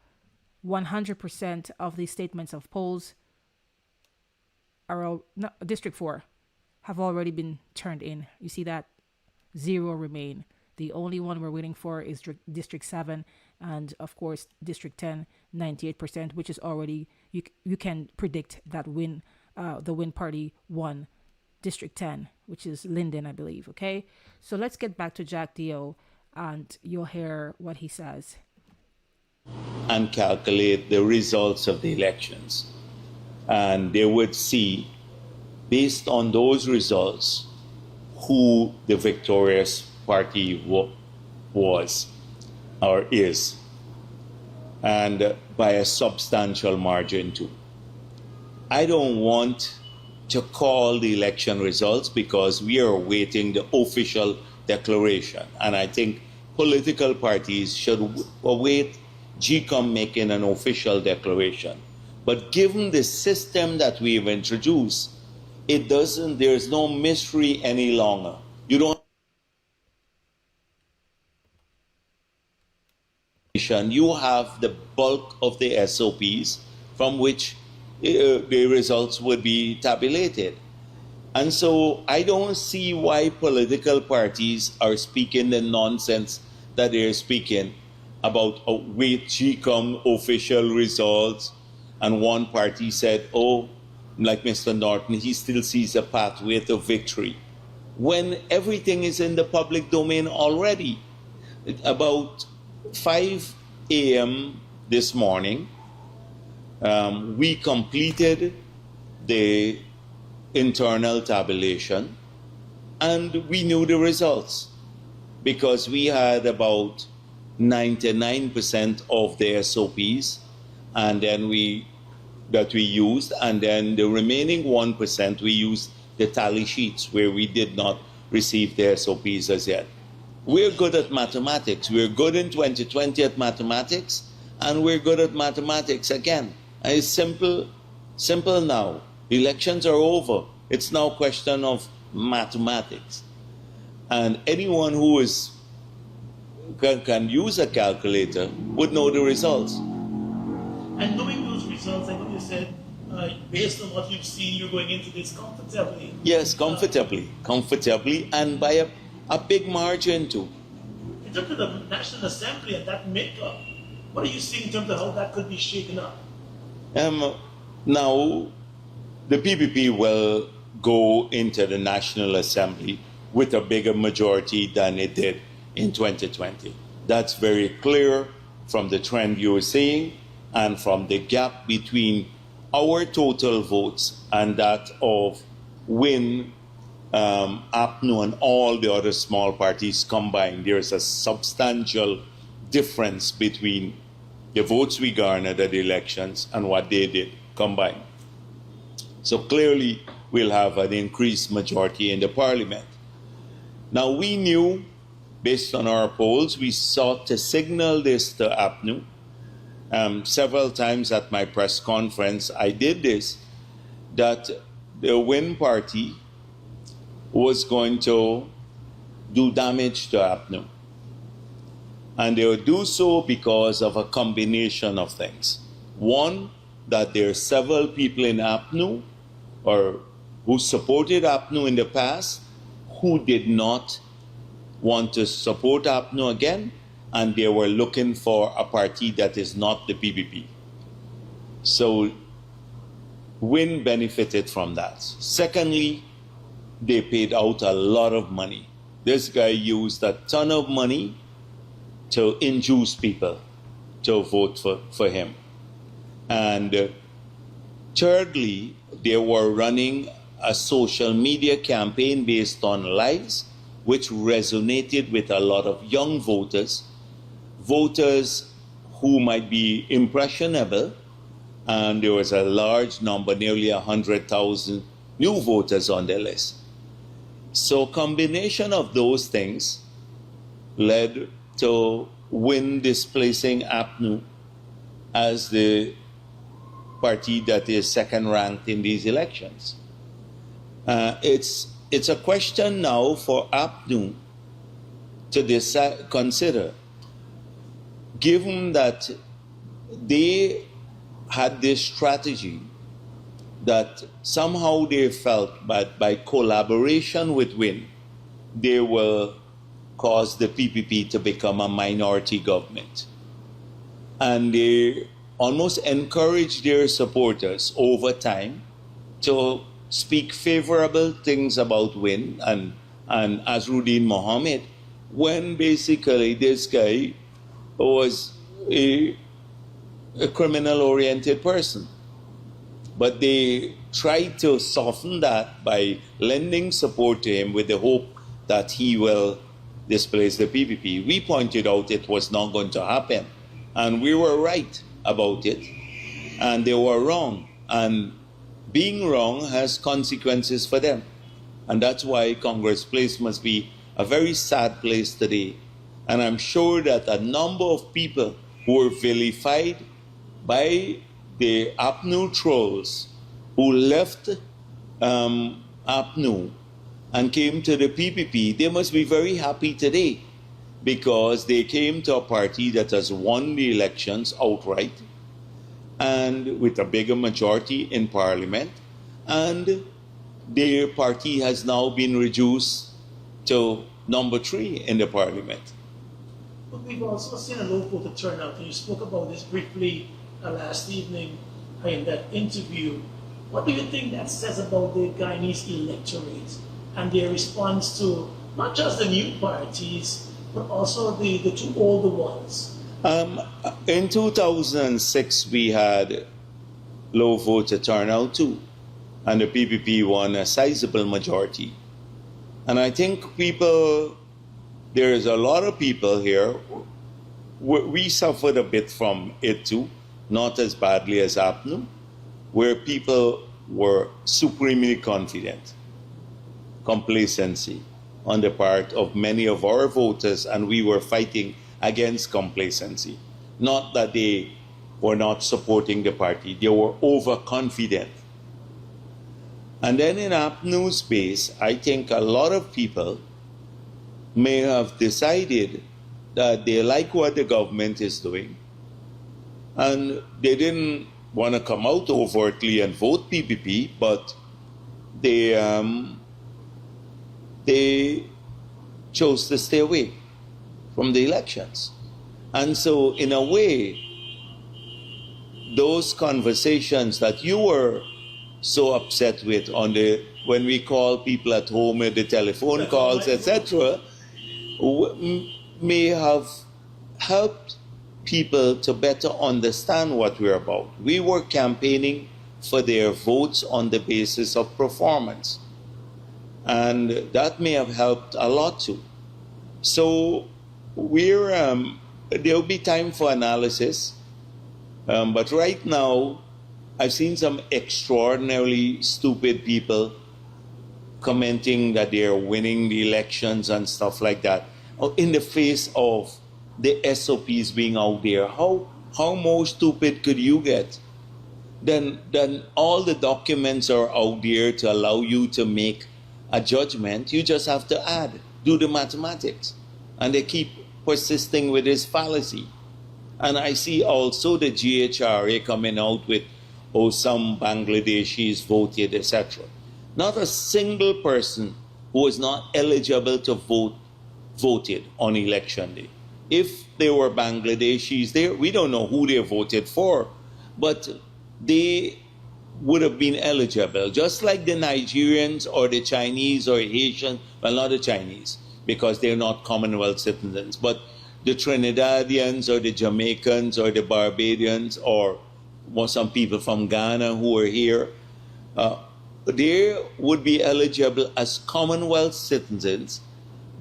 100% of the statements of polls are District 4 have already been turned in. You see that? 0 remain. The only one we're waiting for is District 7 and, of course, District 10, 98%, which is already, you can predict that the win party won District 10, which is Linden, I believe, okay? So let's get back to Jagdeo, and you'll hear what he says. And calculate the results of the elections. And they would see, based on those results, who the victorious party was or is, and by a substantial margin too. I don't want to call the election results because we are awaiting the official declaration, and I think political parties should await Gecom making an official declaration. But given the system that we've introduced, there's no mystery any longer. You have the bulk of the SOPs from which the results would be tabulated. And so I don't see why political parties are speaking the nonsense that they're speaking about wait Gecom official results. And one party said, oh, like Mr. Norton, he still sees a pathway to victory, when everything is in the public domain already. About 5 a.m. this morning, we completed the internal tabulation, and we knew the results because we had about 99% of the SOPs, and then we used, and then the remaining 1% we used the tally sheets where we did not receive the SOPs as yet. We're good at mathematics. We're good in 2020 at mathematics, and we're good at mathematics again. And it's simple now. Elections are over. It's now a question of mathematics. And anyone who can use a calculator would know the results. And knowing those results, I know you said, based on what you've seen, you're going into this comfortably. Yes, comfortably, and by a big margin too. In terms of the National Assembly and that makeup, what are you seeing in terms of how that could be shaken up? Now, the PPP will go into the National Assembly with a bigger majority than it did in 2020. That's very clear from the trend you're seeing and from the gap between our total votes and that of WIN, APNU, and all the other small parties combined. There's a substantial difference between the votes we garnered at the elections and what they did combined. So clearly, we'll have an increased majority in the parliament. Now, we knew, based on our polls, we sought to signal this to APNU. Several times at my press conference, I did this, that the WIN party was going to do damage to APNU. And they would do so because of a combination of things. One, that there are several people in APNU or who supported APNU in the past who did not want to support APNU again, and they were looking for a party that is not the PPP. So WIN benefited from that. Secondly, they paid out a lot of money. This guy used a ton of money to induce people to vote for him. And thirdly, they were running a social media campaign based on lies, which resonated with a lot of young voters who might be impressionable and there was a large number, nearly 100,000 new voters on the list. So combination of those things led to Win displacing APNU as the party that is second ranked in these elections. It's a question now for APNU to consider, given that they had this strategy that somehow they felt that by collaboration with Win, they will cause the PPP to become a minority government. And they almost encouraged their supporters over time to speak favorable things about Win and Azruddin Mohammed, when basically this guy was a criminal-oriented person. But they tried to soften that by lending support to him with the hope that he will displace the PPP. We pointed out it was not going to happen, and we were right about it, and they were wrong. And being wrong has consequences for them. And that's why Congress Place must be a very sad place today. And I'm sure that a number of people who were vilified by the APNU trolls who left APNU and came to the PPP, they must be very happy today, because they came to a party that has won the elections outright and with a bigger majority in parliament, and their party has now been reduced to number 3 in the parliament. But we've also seen a low voter turnout, and you spoke about this briefly last evening in that interview. What do you think that says about the Guyanese electorate and their response to not just the new parties, but also the 2 older ones? In 2006, we had low voter turnout too, and the PPP won a sizable majority. And I think there is a lot of people here, we suffered a bit from it too, not as badly as APNU, where people were supremely confident, complacency on the part of many of our voters, and we were fighting against complacency. Not that they were not supporting the party, they were overconfident. And then in APNU's space, I think a lot of people may have decided that they like what the government is doing, and they didn't want to come out overtly and vote PPP, but they chose to stay away from the elections. And so in a way, those conversations that you were so upset with when we call people at home with the telephone calls, etc., may have helped people to better understand what we're about. We were campaigning for their votes on the basis of performance, and that may have helped a lot too. So there'll be time for analysis, but right now I've seen some extraordinarily stupid people commenting that they're winning the elections and stuff like that in the face of the SOPs being out there. How more stupid could you get? Then all the documents are out there to allow you to make a judgment. You just have to do the mathematics. And they keep persisting with this fallacy. And I see also the GHRA coming out with, some Bangladeshis voted, etc. Not a single person who was not eligible to vote voted on election day. If there were Bangladeshis there, we don't know who they voted for, but they would have been eligible, just like the Nigerians or the Chinese or Haitians, well, not the Chinese, because they're not Commonwealth citizens, but the Trinidadians or the Jamaicans or the Barbadians or some people from Ghana who are here, they would be eligible as Commonwealth citizens,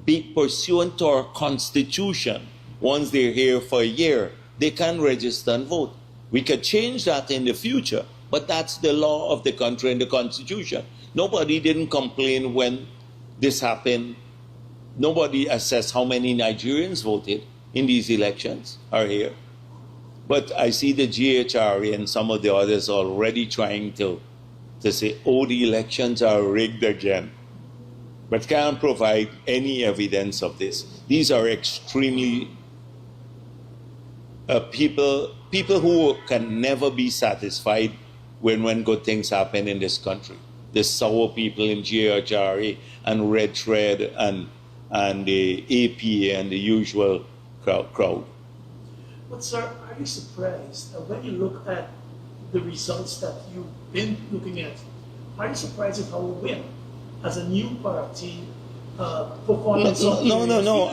be pursuant to our Constitution. Once they're here for a year, they can register and vote. We could change that in the future, but that's the law of the country and the constitution. Nobody didn't complain when this happened. Nobody assessed how many Nigerians voted in these elections are here. But I see the GHRA and some of the others already trying to say, oh, the elections are rigged again, but can't provide any evidence of this. These are extremely people who can never be satisfied when good things happen in this country. The sour people in GHRA and Red Thread and the APA and the usual crowd. But sir, are you surprised when you look at the results that you've been looking at? Are you surprised at how we win as a new party? Performance no.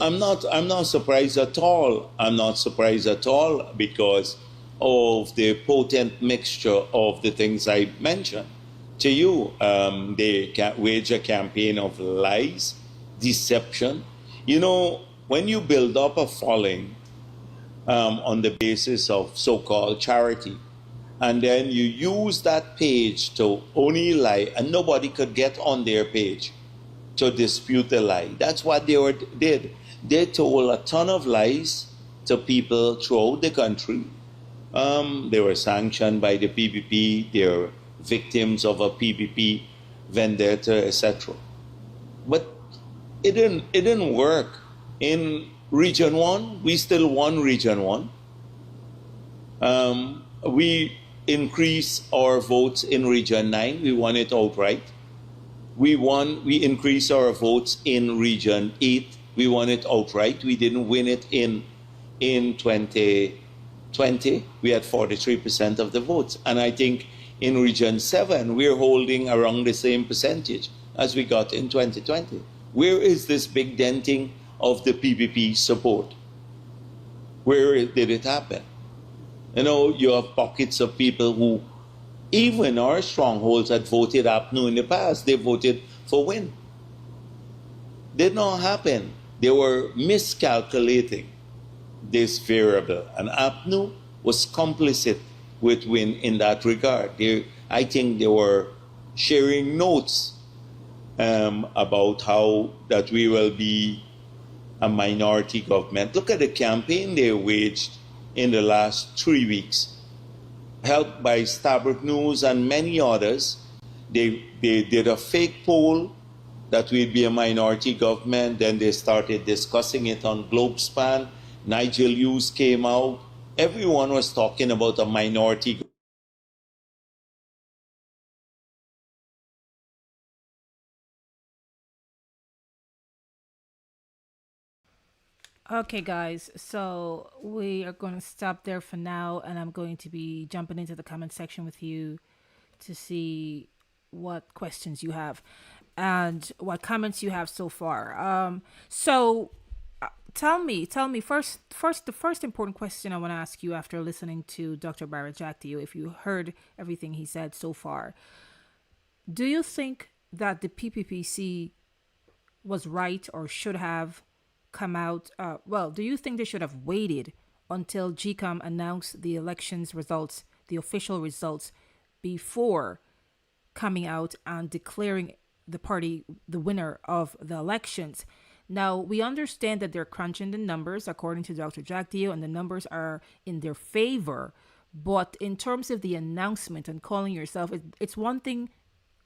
I'm not surprised at all. I'm not surprised at all because of the potent mixture of the things I mentioned to you. They wage a campaign of lies, deception. You know, when you build up a following on the basis of so-called charity, and then you use that page to only lie, and nobody could get on their page to dispute the lie. That's what they did. They told a ton of lies to people throughout the country. They were sanctioned by the PPP. They're victims of a PPP vendetta, etc. But it didn't work. In Region 1, we still won Region 1. We increased our votes in Region 9. We won it outright. We increased our votes in Region 8. We won it outright. We didn't win it in 2020. We had 43% of the votes. And I think in Region 7, we're holding around the same percentage as we got in 2020. Where is this big denting of the PPP support? Where did it happen? You know, you have pockets of people who, even our strongholds, had voted APNU in the past. They voted for Win. Did not happen. They were miscalculating this variable. And APNU was complicit with Win in that regard. I think they were sharing notes about how that we will be a minority government. Look at the campaign they waged in the last 3 weeks. Helped by Starbuck News and many others, they did a fake poll that we'd be a minority government. Then they started discussing it on Globespan. Nigel Hughes came out. Everyone was talking about a minority government. Okay, guys, so we are going to stop there for now, and I'm going to be jumping into the comment section with you to see what questions you have and what comments you have so far. Tell me first, the first important question I want to ask you after listening to Dr. Barrett Jagdeo, if you heard everything he said so far, do you think that the PPPC was right or should have come out? Do you think they should have waited until Gecom announced the elections results, the official results, before coming out and declaring the party the winner of the elections? Now, we understand that they're crunching the numbers according to Dr. Jagdeo, and the numbers are in their favor. But in terms of the announcement and calling yourself, it's one thing,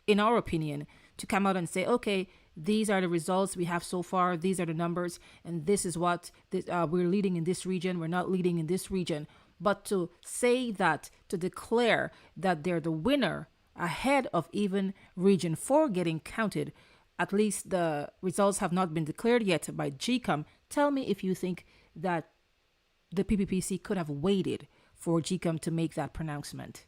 in our opinion, to come out and say, okay, these are the results we have so far, these are the numbers, and this is what we're leading in this region, we're not leading in this region. But to say that, to declare that they're the winner ahead of even Region 4 getting counted, at least the results have not been declared yet by Gecom. Tell me if you think that the PPPC could have waited for Gecom to make that pronouncement.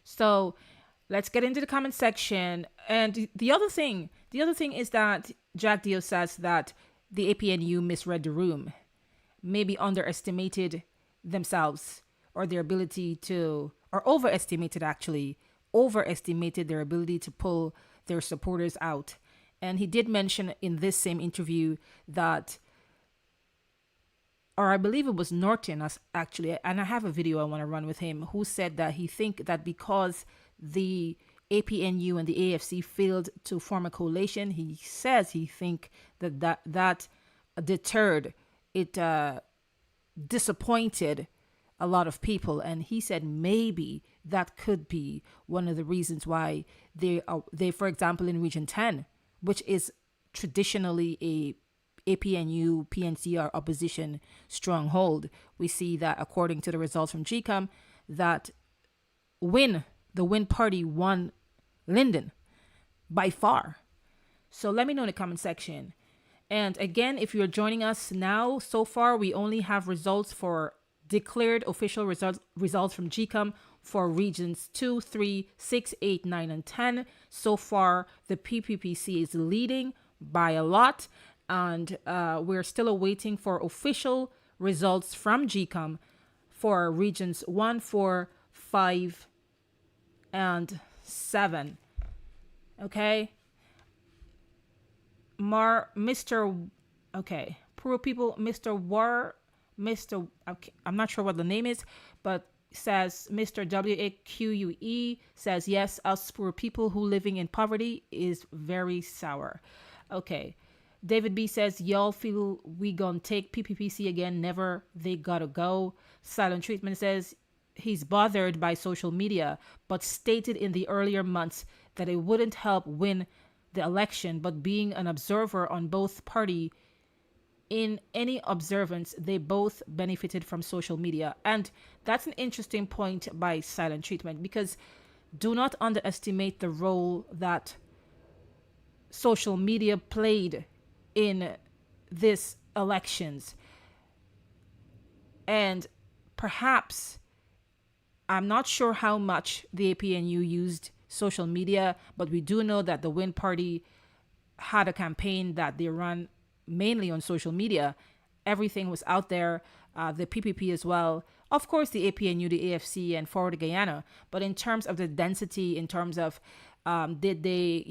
So let's get into the comment section. And the other thing is that Jagdeo says that the APNU misread the room, maybe underestimated themselves or their ability to, or overestimated their ability to pull their supporters out. And he did mention in this same interview that, or I believe it was Norton actually, and I have a video I want to run with him, who said that he think that because the APNU and the AFC failed to form a coalition, he says he think that deterred it, disappointed a lot of people, and he said maybe that could be one of the reasons why they for example in Region 10, which is traditionally a APNU PNCR opposition stronghold, we see that according to the results from Gecom, that the Win party won Linden by far. So let me know in the comment section. And again, if you're joining us now, so far we only have results for declared official results from Gecom for regions 2, 3, 6, 8, 9, and 10. So far, the PPPC is leading by a lot, and we're still awaiting for official results from Gecom for regions 1, 4, 5, and 7. Okay. Poor people, I'm not sure what the name is, but says Mr. WAQUE says, yes, us poor people who living in poverty is very sour. Okay. David B says, y'all feel we gonna take PPPC again? Never. They gotta go. Silent Treatment says he's bothered by social media, but stated in the earlier months that it wouldn't help win the election, but being an observer on both party, in any observance, they both benefited from social media. And that's an interesting point by Silent Treatment, because do not underestimate the role that social media played in this elections. And perhaps, I'm not sure how much the APNU used social media, but we do know that the Win Party had a campaign that they run mainly on social media. Everything was out there, the PPP as well. Of course, the APNU, the AFC, and Forward Guyana. But in terms of the density, in terms of did they,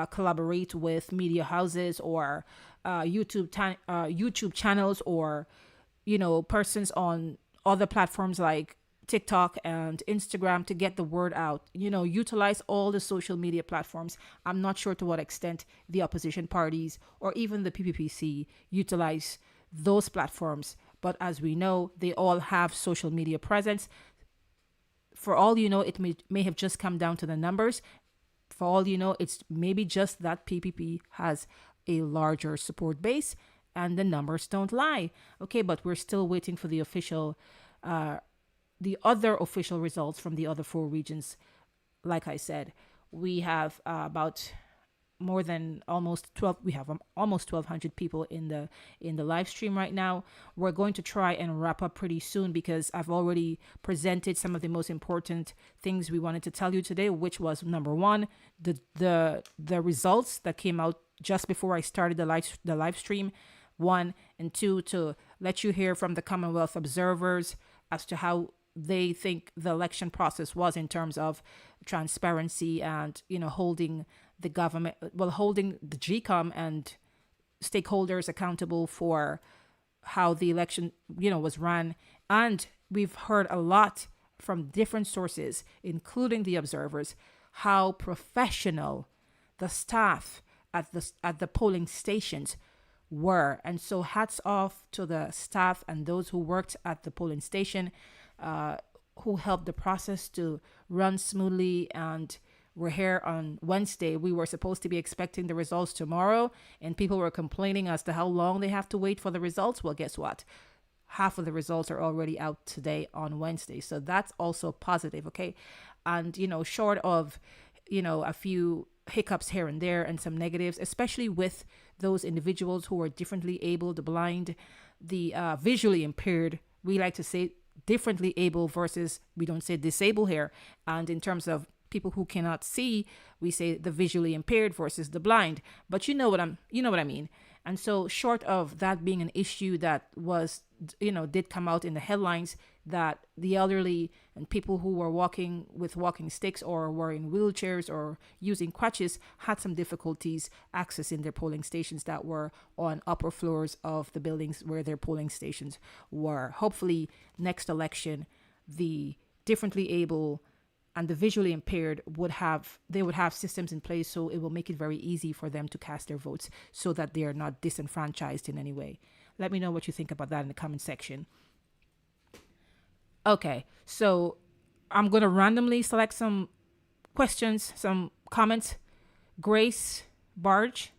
collaborate with media houses or YouTube channels, or, persons on other platforms like TikTok and Instagram to get the word out, utilize all the social media platforms. I'm not sure to what extent the opposition parties or even the PPPC utilize those platforms. But as we know, they all have social media presence. For all you know, it may have just come down to the numbers. For all you know, it's maybe just that PPP has a larger support base and the numbers don't lie. Okay, but we're still waiting for the other official results from the other 4 regions. Like I said, we have about more than almost 12. We have almost 1,200 people in the live stream right now. We're going to try and wrap up pretty soon, because I've already presented some of the most important things we wanted to tell you today, which was number 1, the results that came out just before I started the live stream. 1 and 2, to let you hear from the Commonwealth observers as to how they think the election process was in terms of transparency and, holding the government, holding the Gecom and stakeholders accountable for how the election, was run. And we've heard a lot from different sources, including the observers, how professional the staff at the polling stations were. And so hats off to the staff and those who worked at the polling station, who helped the process to run smoothly. And we're here on Wednesday. We were supposed to be expecting the results tomorrow, and people were complaining as to how long they have to wait for the results. Well, guess what? Half of the results are already out today on Wednesday. So that's also positive, okay? And, short of, a few hiccups here and there and some negatives, especially with those individuals who are differently able, the blind, the visually impaired. We like to say differently able versus, we don't say disabled here. And in terms of people who cannot see, we say the visually impaired versus the blind. But you know what I mean. And so, short of that being an issue that was, did come out in the headlines, that the elderly and people who were walking with walking sticks or were in wheelchairs or using crutches had some difficulties accessing their polling stations that were on upper floors of the buildings where their polling stations were. Hopefully, next election, the differently able and the visually impaired would have systems in place, so it will make it very easy for them to cast their votes so that they are not disenfranchised in any way. Let me know what you think about that in the comment section. Okay, so I'm going to randomly select some questions, some comments. Grace Barge.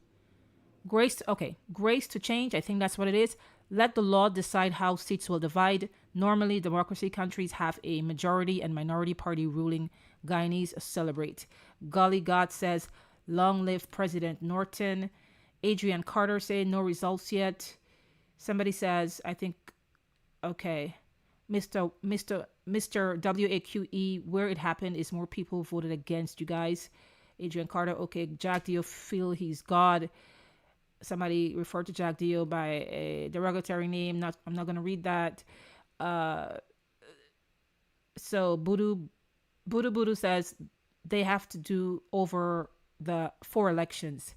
Grace to change. I think that's what it is. Let the law decide how seats will divide. Normally, democracy countries have a majority and minority party ruling. Guyanese celebrate. Golly God says, long live President Norton. Adrian Carter say, no results yet. Somebody says, I think, okay, Mr. WAQE, where it happened is more people voted against you guys. Adrian Carter, okay, Jagdeo feel he's God. Somebody referred to Jagdeo by a derogatory name. I'm not going to read that. So Budu says they have to do over the 4 elections.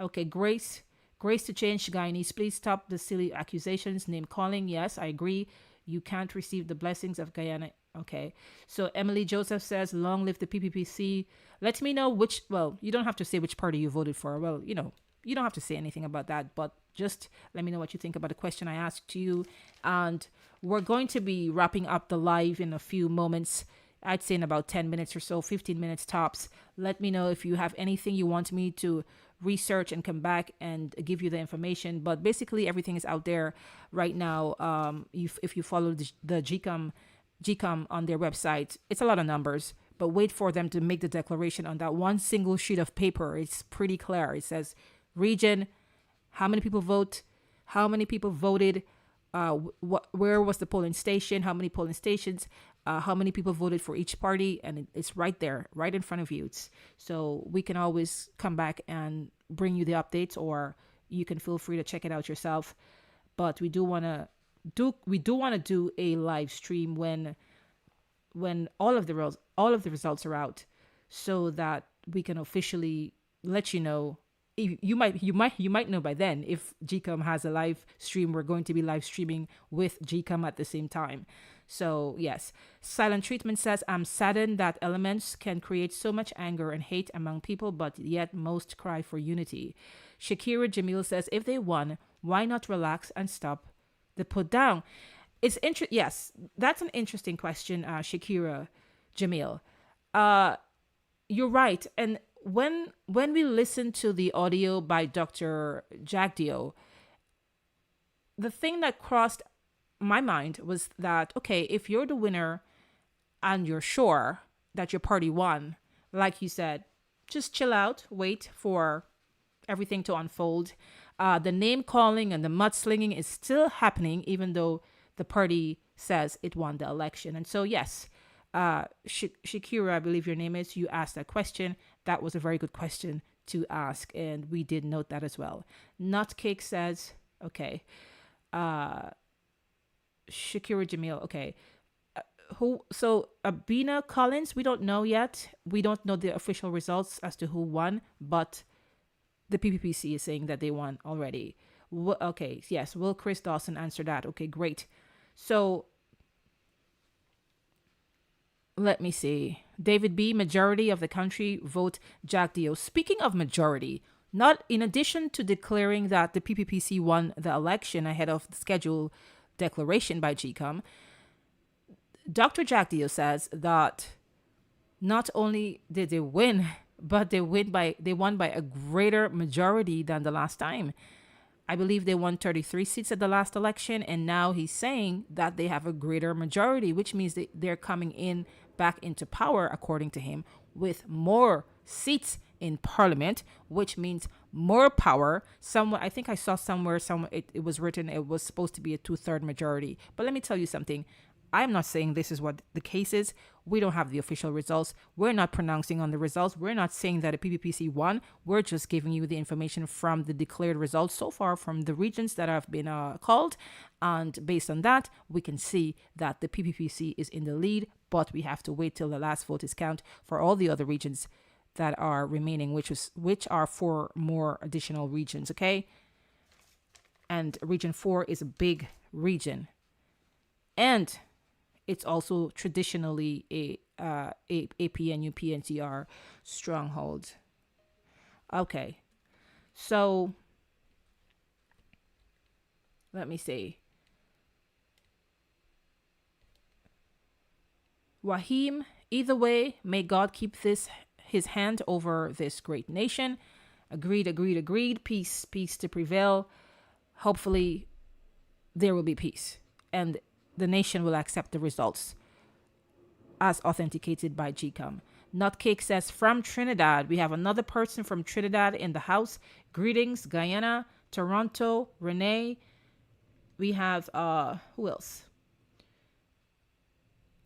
Okay, Grace to change. Guyanese, please stop the silly accusations. Name calling. Yes, I agree. You can't receive the blessings of Guyana. Okay. So Emily Joseph says, long live the PPPC. Let me know you don't have to say which party you voted for. Well, you don't have to say anything about that, but just let me know what you think about the question I asked you. And we're going to be wrapping up the live in a few moments. I'd say in about 10 minutes or so, 15 minutes tops. Let me know if you have anything you want me to research and come back and give you the information. But basically, everything is out there right now. If you follow the Gecom on their website, it's a lot of numbers. But wait for them to make the declaration on that one single sheet of paper. It's pretty clear. It says region, how many people vote, how many people voted, where was the polling station, how many polling stations, how many people voted for each party, and it's right there, right in front of you. So we can always come back and bring you the updates, or you can feel free to check it out yourself. But we do want to do a live stream when all of the results are out, so that we can officially let you know. You might know by then if Gecom has a live stream. We're going to be live streaming with Gecom at the same time. So yes, Silent Treatment says, I'm saddened that elements can create so much anger and hate among people, but yet most cry for unity. Shakira Jamil says, if they won, why not relax and stop the put down? Yes, that's an interesting question, Shakira Jamil. You're right. And when we listened to the audio by Dr. Jagdeo, the thing that crossed my mind was that, okay, if you're the winner and you're sure that your party won, like you said, just chill out, wait for everything to unfold. The name calling and the mudslinging is still happening, even though the party says it won the election. And so, yes, Shakira, I believe your name is, you asked that question. That was a very good question to ask, and we did note that as well. Nutcake says, okay. Shakira Jamil, okay. So Abina Collins, we don't know yet. We don't know the official results as to who won, but the PPPC is saying that they won already. Okay, yes, will Chris Dawson answer that? Okay, great. So let me see. David B., majority of the country vote Jagdeo. Speaking of majority, not in addition to declaring that the PPPC won the election ahead of the scheduled declaration by Gecom, Dr. Jagdeo says that not only did they win, but they won by a greater majority than the last time. I believe they won 33 seats at the last election, and now he's saying that they have a greater majority, which means that they're coming in back into power, according to him, with more seats in parliament, which means more power. I think I saw somewhere it was written it was supposed to be a 2/3 majority. But let me tell you something. I'm not saying this is what the case is. We don't have the official results. We're not pronouncing on the results. We're not saying that a PPPC won. We're just giving you the information from the declared results so far from the regions that have been called. And based on that, we can see that the PPPC is in the lead, but we have to wait till the last vote is counted for all the other regions that are remaining, which are 4 more additional regions, okay? And region 4 is a big region. And it's also traditionally a APNU PNTR stronghold. Okay, so let me see. Wahim, either way, may God keep his hand over this great nation. Agreed, agreed, agreed. Peace, peace to prevail. Hopefully, there will be peace. And the nation will accept the results as authenticated by Gecom. Nutcake says, from Trinidad. We have another person from Trinidad in the house. Greetings, Guyana, Toronto, Renee. We have, who else?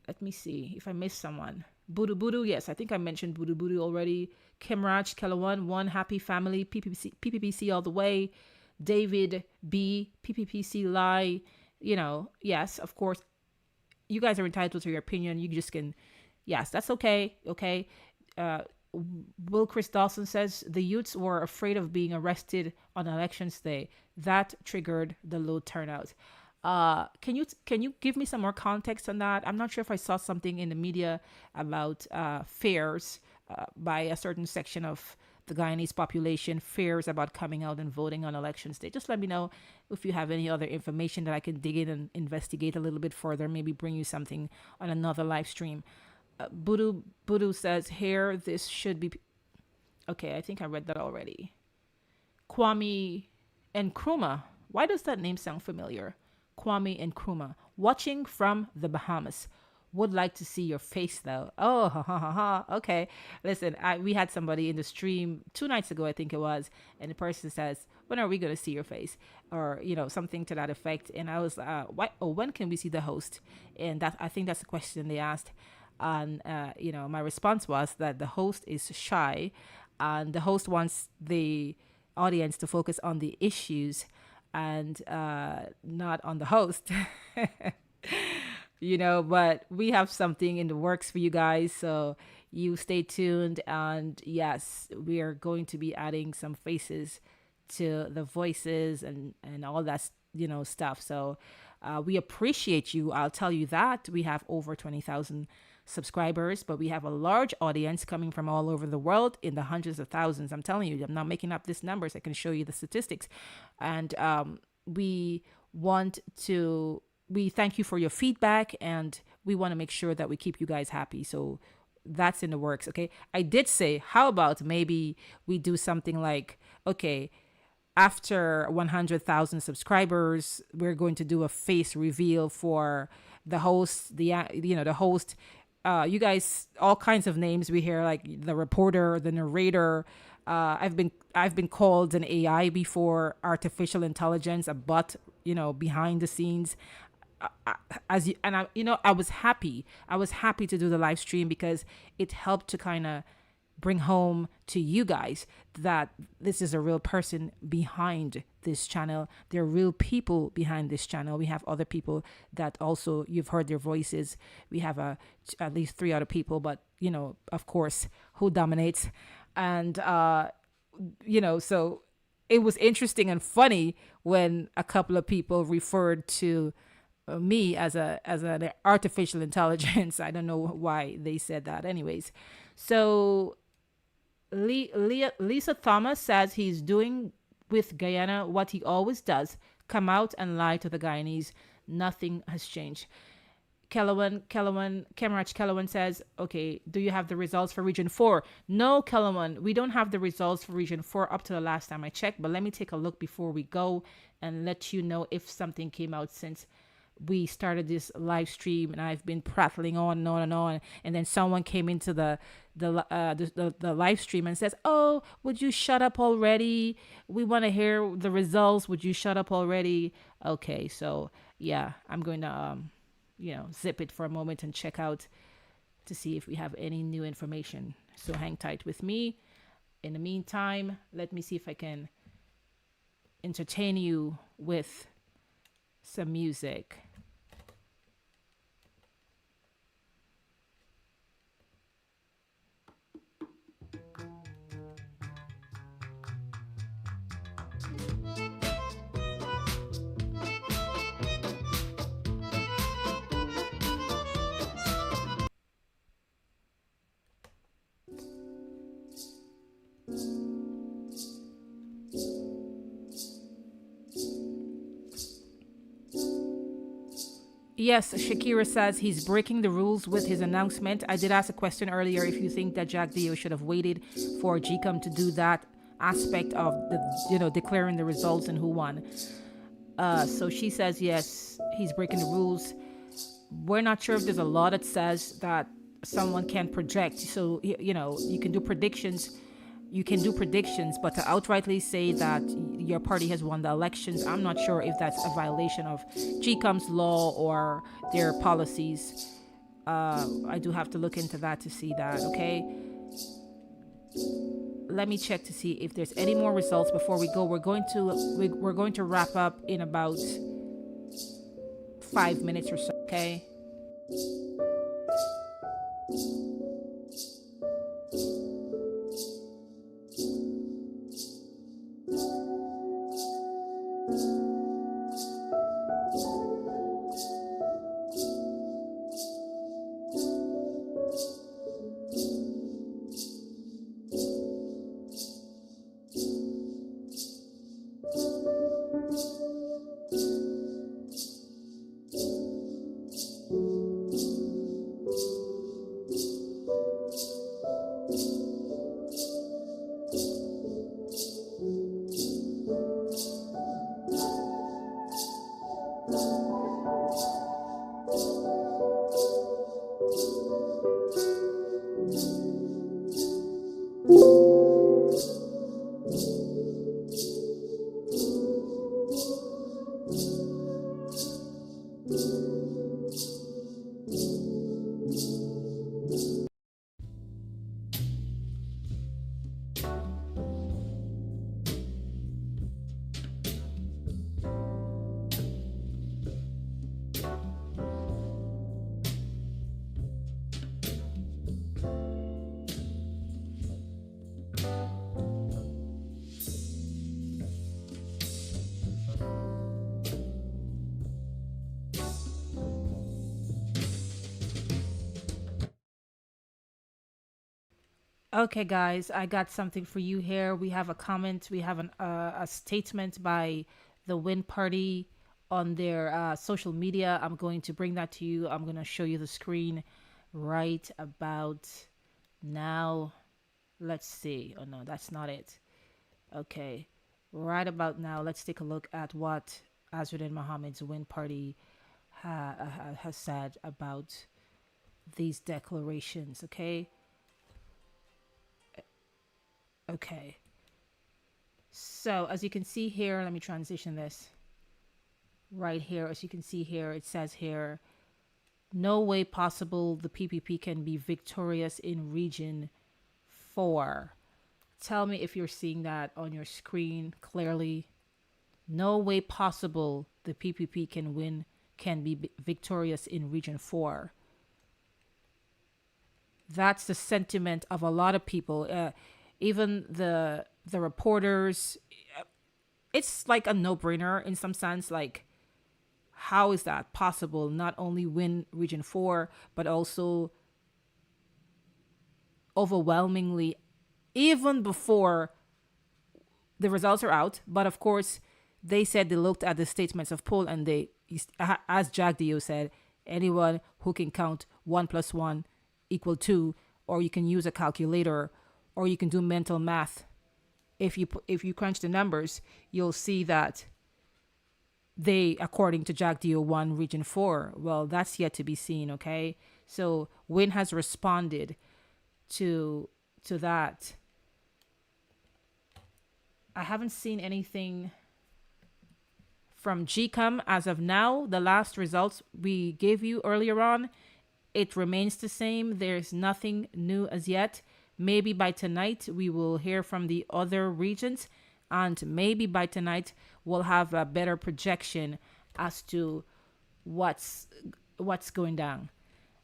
Let me see if I missed someone. Budu Budu, yes, I think I mentioned Budu Budu already. Kimraj, Kelawan, one happy family, PPPC all the way. David B, PPPC Lie. Yes, of course, you guys are entitled to your opinion. You just can, yes, that's okay. Okay. Will Chris Dawson says the youths were afraid of being arrested on elections day. That triggered the low turnout. Can you give me some more context on that? I'm not sure if I saw something in the media about fears by a certain section of the Guyanese population, fears about coming out and voting on elections day. Just let me know if you have any other information that I can dig in and investigate a little bit further, maybe bring you something on another live stream. Budu says here, this should be... Okay, I think I read that already. Kwame Nkrumah. Why does that name sound familiar? Kwame Nkrumah. Watching from the Bahamas. Would like to see your face though. Oh, ha, ha, ha, ha. Okay. Listen, we had somebody in the stream 2 nights ago, I think it was, and the person says, when are we going to see your face? Or, something to that effect. And I was, when can we see the host? And I think that's the question they asked. And, my response was that the host is shy and the host wants the audience to focus on the issues and not on the host. But we have something in the works for you guys, so you stay tuned. And yes, we are going to be adding some faces to the voices and all that stuff. So we appreciate you. I'll tell you that we have over 20,000 subscribers, but we have a large audience coming from all over the world in the hundreds of thousands. I'm telling you, I'm not making up these numbers. I can show you the statistics. And we thank you for your feedback, and we want to make sure that we keep you guys happy. So that's in the works. Okay. I did say, how about maybe we do something like, okay, after 100,000 subscribers, we're going to do a face reveal for the host, the host, you guys, all kinds of names we hear, like the reporter, the narrator. I've been called an AI before, artificial intelligence, a bot, behind the scenes. I was happy to do the live stream because it helped to kind of bring home to you guys that this is a real person behind this channel. There are real people behind this channel. We have other people that also, you've heard their voices. We have at least 3 other people, but of course, who dominates? And so it was interesting and funny when a couple of people referred to me as an artificial intelligence. I don't know why they said that. Anyways, so Lisa Thomas says he's doing with Guyana what he always does: come out and lie to the Guyanese. Nothing has changed. Kemraj Kellerman says, okay, do you have the results for Region 4? No, Kellerman, we don't have the results for Region 4 up to the last time I checked, but let me take a look before we go and let you know if something came out since we started this live stream, and I've been prattling on and on and on, and then someone came into the live stream and says, oh, would you shut up already? We want to hear the results. Would you shut up already? Okay, so yeah, I'm going to zip it for a moment and check out to see if we have any new information. So hang tight with me. In the meantime, let me see if I can entertain you with some music. Yes, Shakira says he's breaking the rules with his announcement. I did ask a question earlier if you think that Jagdeo should have waited for Gecom to do that aspect of the declaring the results and who won. So she says yes, he's breaking the rules. We're not sure if there's a law that says that someone can project. So you can do predictions. You can do predictions, but to outrightly say that your party has won the elections, I'm not sure if that's a violation of Gecom's law or their policies. I do have to look into that to see that, okay? Let me check to see if there's any more results before we go. We're going to wrap up in about 5 minutes or so, okay? Okay, guys, I got something for you here. We have a comment. We have a statement by the Win Party on their social media. I'm going to bring that to you. I'm going to show you the screen right about now. Let's see. Oh, no, that's not it. Okay. Right about now, let's take a look at what Azruddin Mohammed's Win Party has said about these declarations, okay? Okay. So as you can see here, let me transition this. Right here, as you can see here, it says here, no way possible the PPP can be victorious in Region 4. Tell me if you're seeing that on your screen clearly. No way possible the PPP can be victorious in Region 4. That's the sentiment of a lot of people. Even the reporters, it's like a no-brainer in some sense. Like, how is that possible? Not only win Region 4, but also overwhelmingly, even before the results are out. But of course, they said they looked at the statements of poll and they, as Jagdeo said, anyone who can count 1 + 1 = 2, or you can use a calculator, or you can do mental math. If you crunch the numbers, you'll see that they, according to Jagdeo, won Region 4. Well, that's yet to be seen, okay? So Win has responded to that. I haven't seen anything From Gecom, as of now, the last results we gave you earlier on, it remains the same. There's nothing new as yet. Maybe by tonight we will hear from the other regions, and maybe by tonight we'll have a better projection as to what's going down.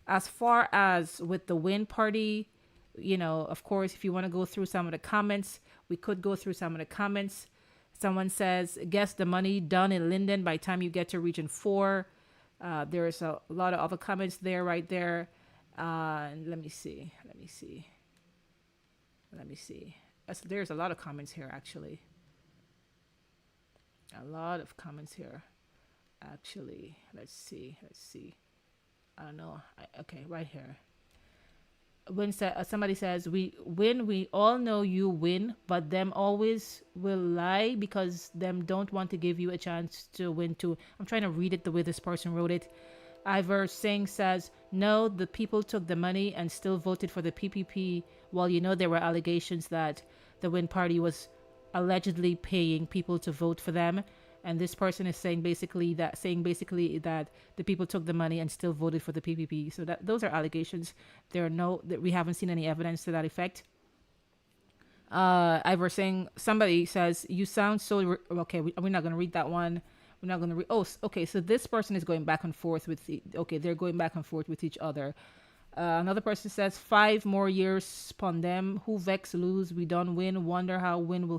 As far as with the Win Party, of course, if you want to go through some of the comments, we could go through some of the comments. Someone says, guess the money done in Linden by the time you get to Region 4. There's a lot of other comments there, right there. Let me see. There's a lot of comments here, actually. A lot of comments here, actually. Let's see. I don't know. Okay, right here. When somebody says, we win, we all know you win, but them always will lie because them don't want to give you a chance to win too. I'm trying to read it the way this person wrote it. Ivor Singh says, no, the people took the money and still voted for the PPP. Well, there were allegations that the Win Party was allegedly paying people to vote for them. And this person is saying basically that the people took the money and still voted for the PPP. So those are allegations. We haven't seen any evidence to that effect. Ivor Singh, somebody says, you sound so okay. We're not going to read that one. We're not going to read. Oh, okay. So this person is going back and forth they're going back and forth with each other. Another person says 5 more years upon them. Who vex lose? We don't win. Wonder how win will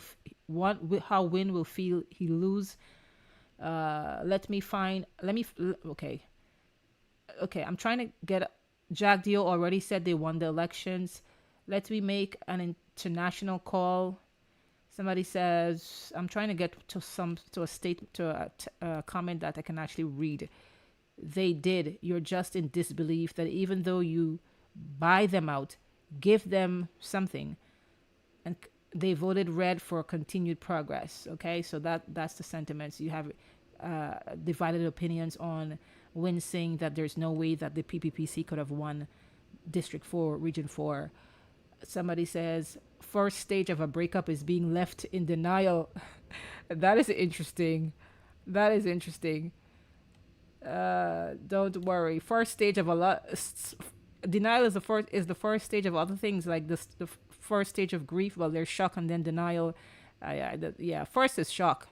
feel he lose. Okay. I'm trying to get. Jagdeo already said they won the elections. Let me make an international call. Somebody says, I'm trying to get to a comment that I can actually read. They did. You're just in disbelief that even though you buy them out, give them something, and they voted red for continued progress. Okay, so that's the sentiments. You have divided opinions on Win saying that there's no way that the PPPC could have won District 4, Region 4. Somebody says, first stage of a breakup is being left in denial. That is interesting. Don't worry. First stage of a lot. Denial is the first stage of other things, like the first stage of grief. Well, there's shock and then denial. First is shock,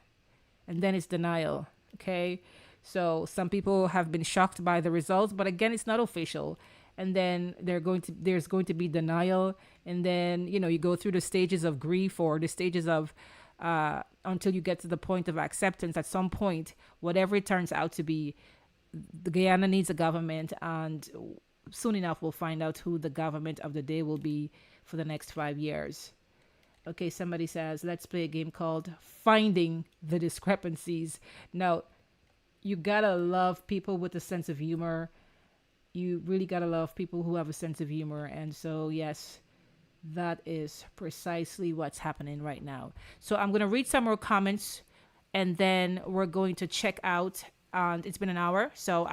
and then it's denial. Okay, so some people have been shocked by the results, but again, it's not official. And then there's going to be denial, and then you go through the stages of grief or the stages of until you get to the point of acceptance. At some point, whatever it turns out to be, the Guyana needs a government, and soon enough we'll find out who the government of the day will be for the next 5 years. Okay, somebody says, let's play a game called Finding the Discrepancies. Now, you gotta love people with a sense of humor. You really gotta love people who have a sense of humor. And so, yes, that is precisely what's happening right now. So I'm gonna read some more comments, and then we're going to check out. And it's been an hour, so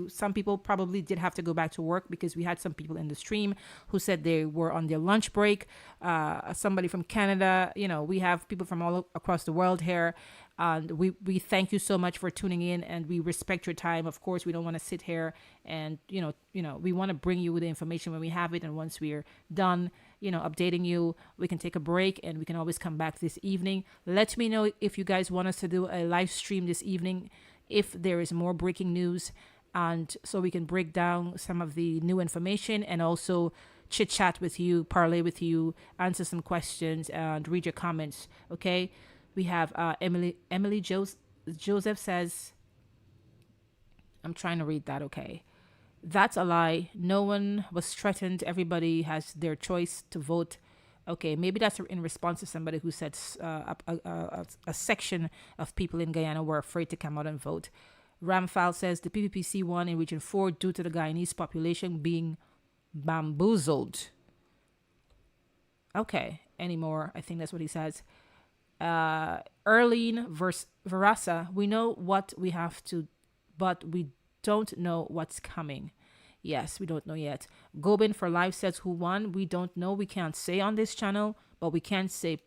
some people probably did have to go back to work because we had some people in the stream who said they were on their lunch break. Somebody from Canada, we have people from all across the world here. And we thank you so much for tuning in, and we respect your time. Of course, we don't want to sit here and, we want to bring you the information when we have it. And once we're done, updating you, we can take a break and we can always come back this evening. Let me know if you guys want us to do a live stream this evening, if there is more breaking news, and so we can break down some of the new information and also chit chat with you, parlay with you, answer some questions, and read your comments. Okay, we have Emily Joseph says, I'm trying to read that. Okay, that's a lie. No one was threatened. Everybody has their choice to vote. Okay, maybe that's in response to somebody who said a section of people in Guyana were afraid to come out and vote. Ramphal says the PPPC won in Region 4 due to the Guyanese population being bamboozled. Okay, anymore. I think that's what he says. Erlene Verasa, we know what we have to, but we don't know what's coming. Yes, we don't know yet. Gobin for Life says who won. We don't know. We can't say on this channel, but we can say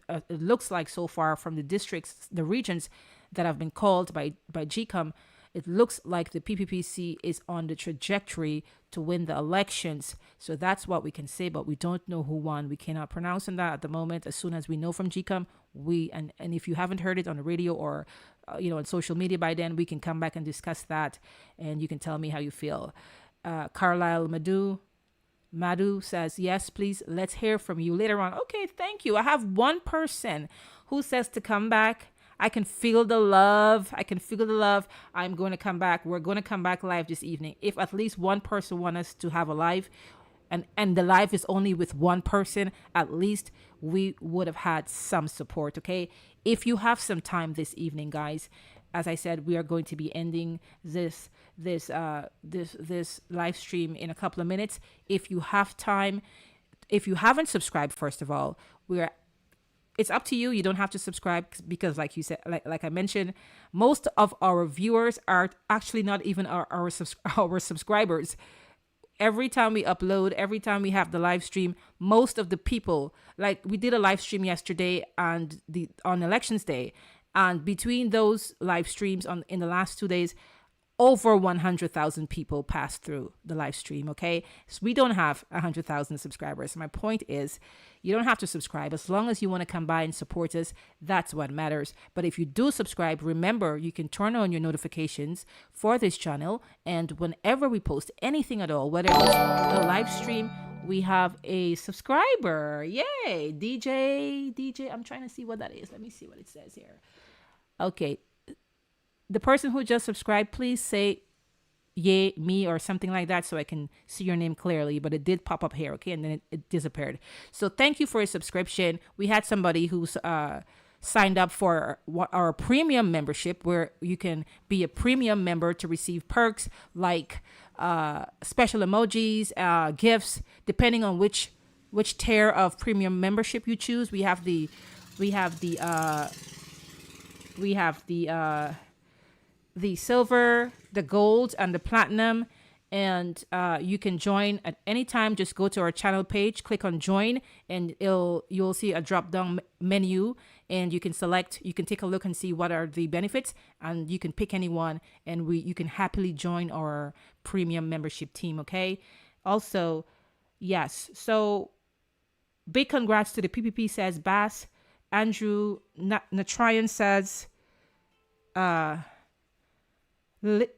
it looks like so far from the districts, the regions, that have been called by Gecom, it looks like the PPPC is on the trajectory to win the elections. So that's what we can say, but we don't know who won. We cannot pronounce on that at the moment. As soon as we know from Gecom, and if you haven't heard it on the radio or on social media by then, we can come back and discuss that, and you can tell me how you feel. Carlisle Madhu says, yes, please, let's hear from you later on. Okay, thank you. I have one person who says to come back. I can feel the love. I'm going to come back. We're going to come back live this evening. If at least one person wants us to have a live, and the live is only with one person, at least we would have had some support, okay? If you have some time this evening, guys, as I said, we are going to be ending this live stream in a couple of minutes. If you have time, if you haven't subscribed, first of all, it's up to you. You don't have to subscribe because, like you said, like I mentioned, most of our viewers are actually not even our subscribers. Every time we upload, every time we have the live stream, most of the people, like we did a live stream yesterday and on elections day, and between those live streams in the last 2 days, over 100,000 people passed through the live stream, okay? So we don't have 100,000 subscribers. My point is, you don't have to subscribe. As long as you want to come by and support us, that's what matters. But if you do subscribe, remember, you can turn on your notifications for this channel. And whenever we post anything at all, whether it's a live stream, we have a subscriber. Yay! DJ, I'm trying to see what that is. Let me see what it says here. Okay. The person who just subscribed, please say yay, me, or something like that so I can see your name clearly. But it did pop up here, okay? And then it disappeared. So thank you for your subscription. We had somebody who's signed up for our premium membership, where you can be a premium member to receive perks like special emojis, gifts, depending on which tier of premium membership you choose. We have the silver, the gold, and the platinum. And you can join at any time. Just go to our channel page, click on join, and you'll see a drop down menu, and you can take a look and see what are the benefits, and you can pick any one, and you can happily join our premium membership team, okay? Also, yes, so big congrats to the PPP, says Bass. Andrew Natrian says,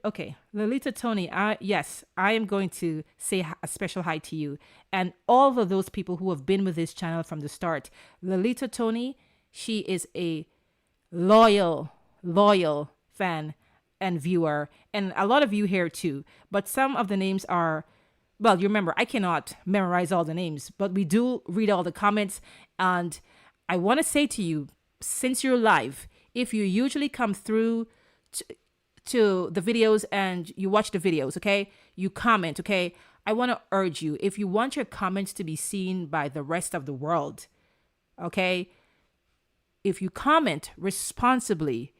okay, Lolita Tony, yes, I am going to say a special hi to you and all of those people who have been with this channel from the start. Lolita Tony, she is a loyal fan and viewer, and a lot of you here too. But some of the names are, well, you remember, I cannot memorize all the names, but we do read all the comments. And I want to say to you, since you're live, if you usually come through to the videos and you watch the videos, okay, you comment, okay, I want to urge you, if you want your comments to be seen by the rest of the world, okay, if you comment responsibly,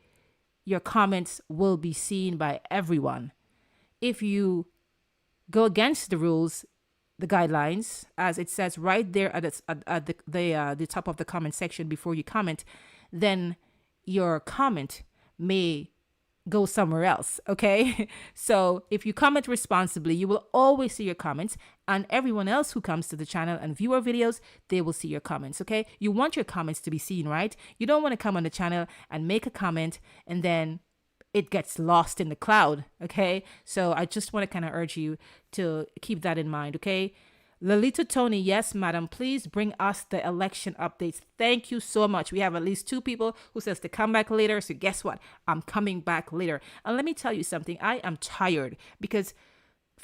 your comments will be seen by everyone. If you go against the rules, the guidelines, as it says right there at the top of the comment section before you comment, then your comment may go somewhere else, okay? So if you comment responsibly, you will always see your comments, and everyone else who comes to the channel and view our videos, they will see your comments, okay? You want your comments to be seen, right? You don't want to come on the channel and make a comment and then it gets lost in the cloud, okay? So I just want to kind of urge you to keep that in mind, okay? Lolita Tony, yes, madam, please bring us the election updates. Thank you so much. We have at least 2 people who says to come back later. So guess what? I'm coming back later. And let me tell you something. I am tired because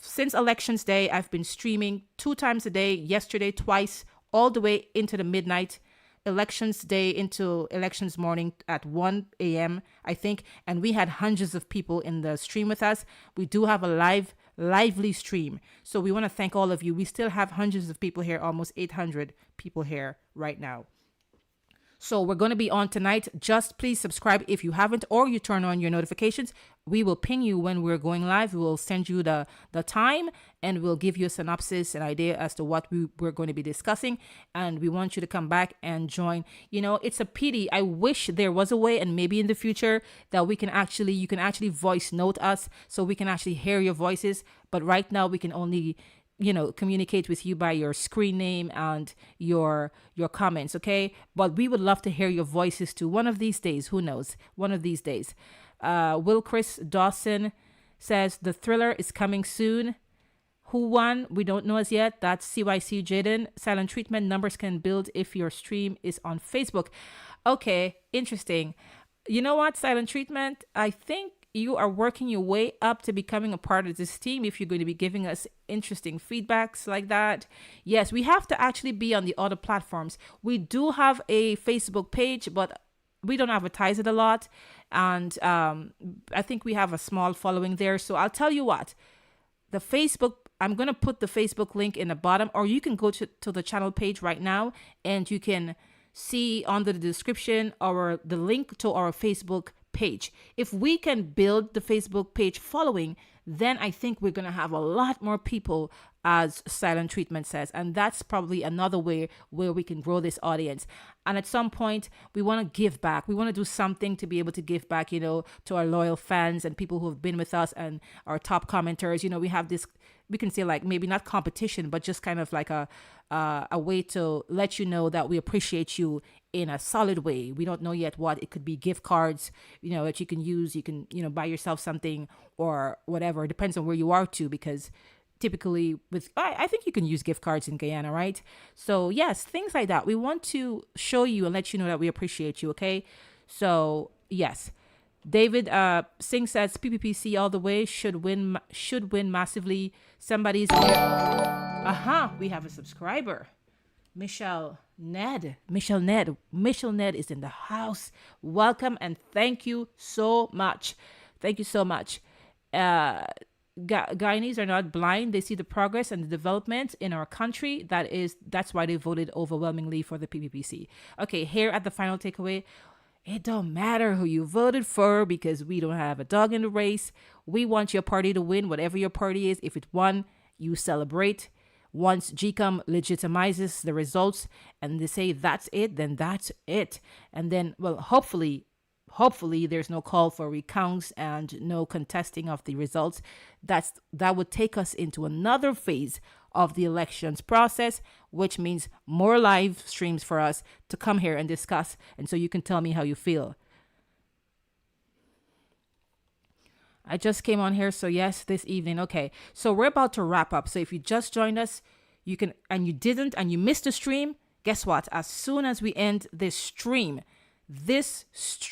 since elections day, I've been streaming 2 times a day, yesterday twice, all the way into the midnight. Elections day into elections morning at 1 a.m., I think. And we had hundreds of people in the stream with us. We do have a lively stream. So we want to thank all of you. We still have hundreds of people here, almost 800 people here right now. So we're going to be on tonight. Just please subscribe if you haven't, or you turn on your notifications. We will ping you when we're going live. We will send you the time, and we'll give you a synopsis, an idea as to what we're going to be discussing. And we want you to come back and join. You know, it's a pity. I wish there was a way, and maybe in the future, that you can actually voice note us so we can actually hear your voices. But right now we can only communicate with you by your screen name and your comments, okay? But we would love to hear your voices too. One of these days, who knows? One of these days. Will Chris Dawson says the thriller is coming soon. Who won? We don't know as yet. That's CYC Jaden. Silent treatment numbers can build if your stream is on Facebook. Okay, interesting. You know what, Silent treatment? I think you are working your way up to becoming a part of this team if you're going to be giving us interesting feedbacks like that. Yes, we have to actually be on the other platforms. We do have a Facebook page, but we don't advertise it a lot. And I think we have a small following there. So I'll tell you what, I'm going to put the Facebook link in the bottom, or you can go to the channel page right now and you can see under the description or the link to our Facebook page. If we can build the Facebook page following, then I think we're going to have a lot more people, as Silent Treatment says. And that's probably another way where we can grow this audience. And at some point, we want to give back. We want to do something to be able to give back, to our loyal fans and people who have been with us and our top commenters. We have this, we can say, like, maybe not competition, but just kind of like a way to let you know that we appreciate you in a solid way. We don't know yet what. It could be gift cards, that you can use. You can, buy yourself something or whatever. It depends on where you are too, because typically I think you can use gift cards in Guyana, right? So yes, things like that. We want to show you and let you know that we appreciate you, okay? So yes. David Singh says PPPC all the way, should win massively. Somebody's here. We have a subscriber. Michelle Ned is in the house. Welcome and thank you so much. Guyanese are not blind. They see the progress and the development in our country. That's why they voted overwhelmingly for the PPPC. Okay, here at the final takeaway, it don't matter who you voted for because we don't have a dog in the race. We want your party to win, whatever your party is. If it won, you celebrate. Once Gecom legitimizes the results and they say that's it, then that's it. And then, well, hopefully there's no call for recounts and no contesting of the results. That would take us into another phase of the elections process, which means more live streams for us to come here and discuss. And so you can tell me how you feel. I just came on here, so yes, this evening. Okay, so we're about to wrap up. So if you just joined us, you can, and you didn't, and you missed the stream, guess what? As soon as we end this stream,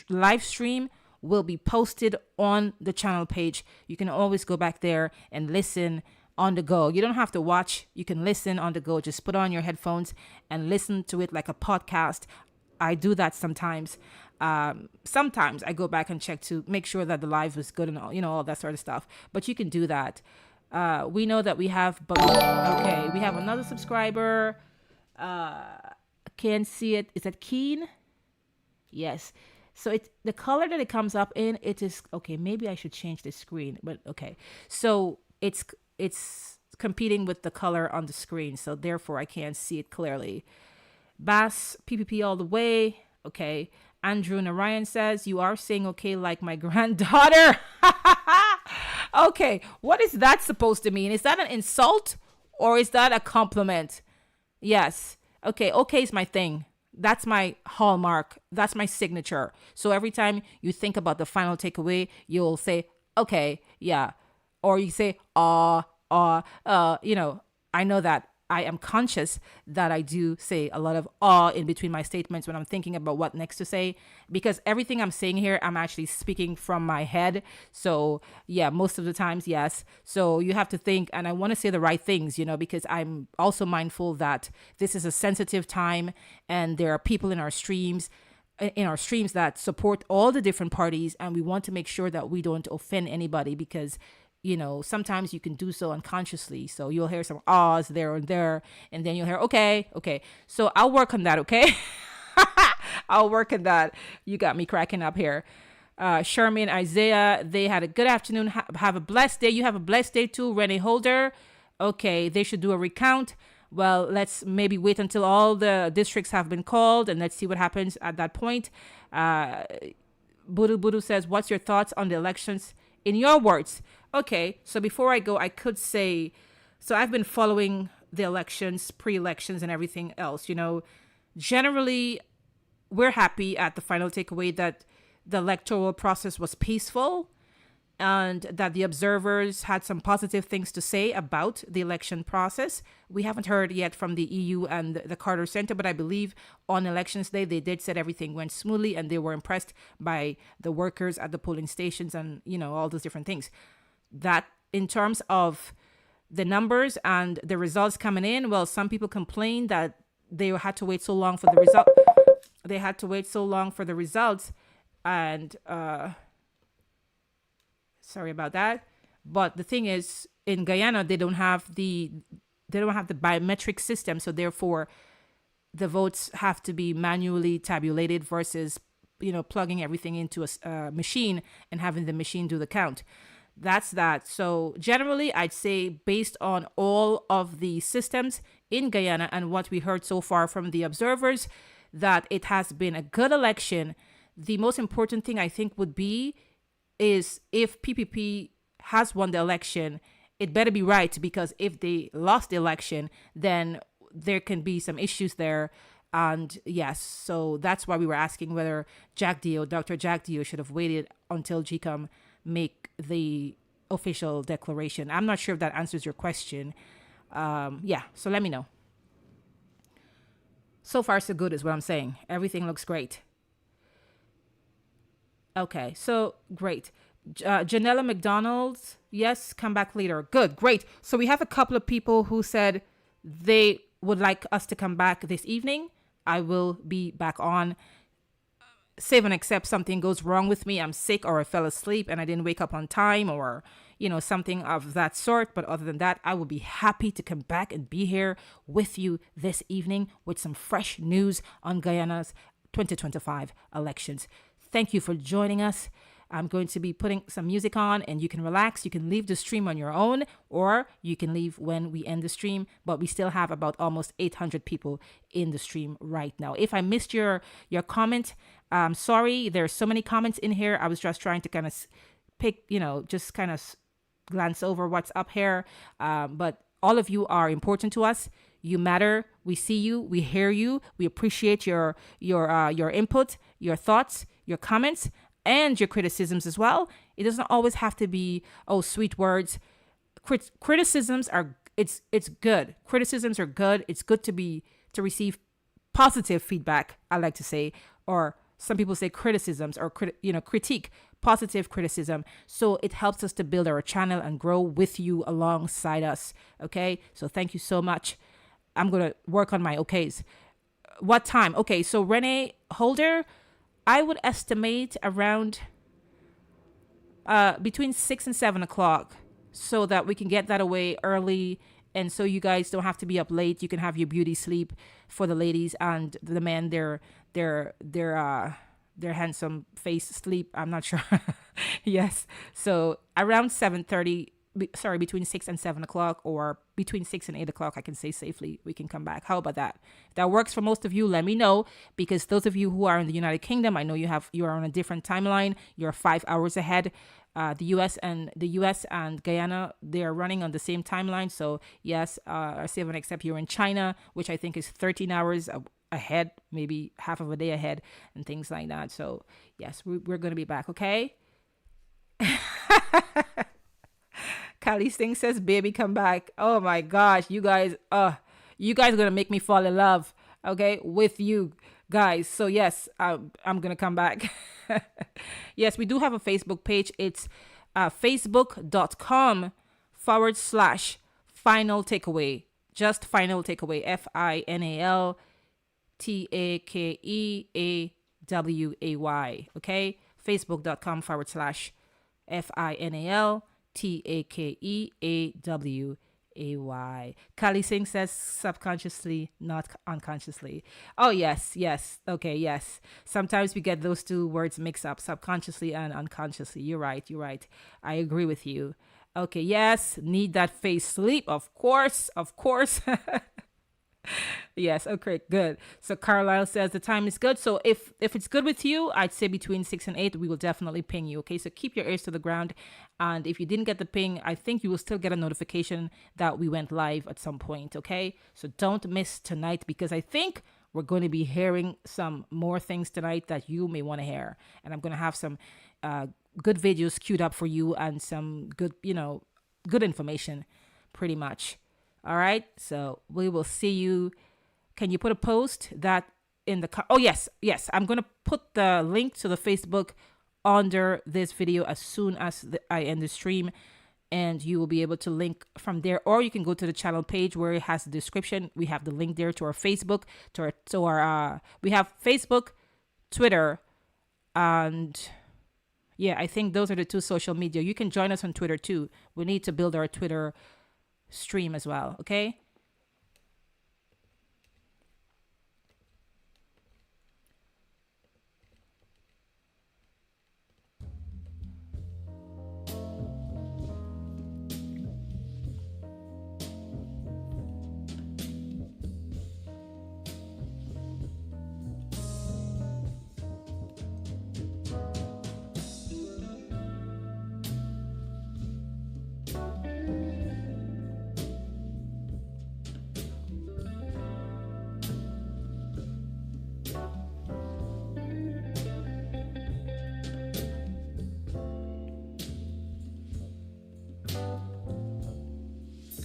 live stream will be posted on the channel page. You can always go back there and listen on the go. You don't have to watch. You can listen on the go. Just put on your headphones and listen to it like a podcast. I do that sometimes. Sometimes I go back and check to make sure that the live was good and all that sort of stuff. But you can do that. We know that we have another subscriber. Can't see it. Is that Keen? Yes. So the color that it comes up in, it is okay. Maybe I should change the screen, but okay. So it's competing with the color on the screen. So therefore I can't see it clearly. Bass, PPP all the way. Okay. Andrew Narayan says, you are saying okay like my granddaughter. Okay. What is that supposed to mean? Is that an insult or is that a compliment? Yes. Okay. Okay is my thing. That's my hallmark. That's my signature. So every time you think about the final takeaway, you'll say, okay, yeah. Or you say, I know that I am conscious that I do say a lot of in between my statements when I'm thinking about what next to say, because everything I'm saying here, I'm actually speaking from my head. So yeah, most of the times, yes. So you have to think, and I want to say the right things, because I'm also mindful that this is a sensitive time and there are people in our streams that support all the different parties. And we want to make sure that we don't offend anybody because sometimes you can do so unconsciously. So you'll hear some ahs there and there, and then you'll hear, okay. So I'll work on that, okay? I'll work on that. You got me cracking up here. Sherman, Isaiah, they had a good afternoon. Have a blessed day. You have a blessed day too. Renee Holder. Okay, they should do a recount. Well, let's maybe wait until all the districts have been called and let's see what happens at that point. Budu says, what's your thoughts on the elections in your words? Okay, so before I go, I could say, so I've been following the elections, pre-elections and everything else. Generally, we're happy at the final takeaway that the electoral process was peaceful and that the observers had some positive things to say about the election process. We haven't heard yet from the EU and the Carter Center, but I believe on elections day, they did say everything went smoothly and they were impressed by the workers at the polling stations and, all those different things. That in terms of the numbers and the results coming in, well, some people complained that they had to wait so long for the result. They had to wait so long for the results, and sorry about that. But the thing is, in Guyana, they don't have the biometric system, so therefore, the votes have to be manually tabulated versus plugging everything into a machine and having the machine do the count. That's that. So generally, I'd say based on all of the systems in Guyana and what we heard so far from the observers, that it has been a good election. The most important thing I think would be is if PPP has won the election, it better be right, because if they lost the election, then there can be some issues there. And yes, so that's why we were asking whether Dr. Jagdeo should have waited until Gecom make the official declaration. I'm not sure if that answers your question. So let me know. So far, so good is what I'm saying. Everything looks great. Okay, so great. Janella McDonald's, yes, come back later. Good, great. So we have a couple of people who said they would like us to come back this evening. I will be back on. Save and except something goes wrong with me, I'm sick or I fell asleep and I didn't wake up on time or, something of that sort. But other than that, I will be happy to come back and be here with you this evening with some fresh news on Guyana's 2025 elections. Thank you for joining us. I'm going to be putting some music on and you can relax. You can leave the stream on your own or you can leave when we end the stream. But we still have about almost 800 people in the stream right now. If I missed your comment, I'm sorry. There's so many comments in here. I was just trying to kind of pick, just kind of glance over what's up here. But all of you are important to us. You matter. We see you. We hear you. We appreciate your input, your thoughts, your comments, and your criticisms as well. It doesn't always have to be, sweet words. Criticisms are, it's good. Criticisms are good. It's good to receive positive feedback, I like to say, or some people say criticisms or, critique, positive criticism. So it helps us to build our channel and grow with you alongside us. Okay. So thank you so much. I'm going to work on my okays. What time? Okay. So Renee Holder, I would estimate around between 6 and 7 o'clock so that we can get that away early. And so you guys don't have to be up late. You can have your beauty sleep for the ladies, and the men, their handsome face sleep. I'm not sure. Yes. So around 7:30, between 6 and 7 o'clock, or between 6 and 8 o'clock, I can say safely we can come back. How about that? If that works for most of you, let me know, because those of you who are in the United Kingdom, I know you are on a different timeline. You're 5 hours ahead. The US and Guyana, they are running on the same timeline. So yes, save and except you're in China, which I think is 13 hours ahead, maybe half of a day ahead, and things like that. So yes, we're going to be back. Okay. Kali Singh says, baby, come back. Oh my gosh, you guys are going to make me fall in love, okay, with you guys. So yes, I'm going to come back. Yes, we do have a Facebook page. It's facebook.com/final takeaway. Just final takeaway. FINAL TAKEAWAY. Okay. Facebook.com/FINAL TAKEAWAY. AY. Kali Singh says subconsciously, not unconsciously. Oh, yes, yes. Okay, yes. Sometimes we get those two words mixed up, subconsciously and unconsciously. You're right, you're right. I agree with you. Okay, yes. Need that face sleep. Of course, of course. Yes, okay, good. So Carlisle says the time is good. So if it's good with you, I'd say between 6 and 8, we will definitely ping you. Okay, so keep your ears to the ground. And if you didn't get the ping, I think you will still get a notification that we went live at some point. Okay, so don't miss tonight, because I think we're going to be hearing some more things tonight that you may want to hear. And I'm going to have some good videos queued up for you, and some good, good information pretty much. All right, so we will see you. Can you put a post that in the oh yes, I'm going to put the link to the Facebook under this video as soon as I end the stream, and you will be able to link from there, or you can go to the channel page where it has the description. We have the link there to our Facebook, to our we have Facebook, Twitter, and yeah, I think those are the two social media. You can join us on Twitter too. We need to build our Twitter stream as well, okay?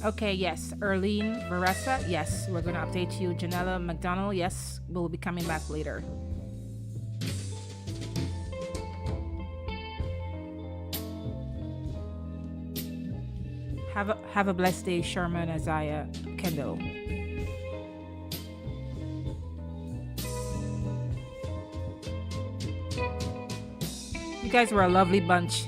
Okay, yes. Erlene Varesa, yes. We're going to update you. Janella McDonald, yes. We'll be coming back later. Have a blessed day, Sherman, Isaiah, Kendall. You guys were a lovely bunch.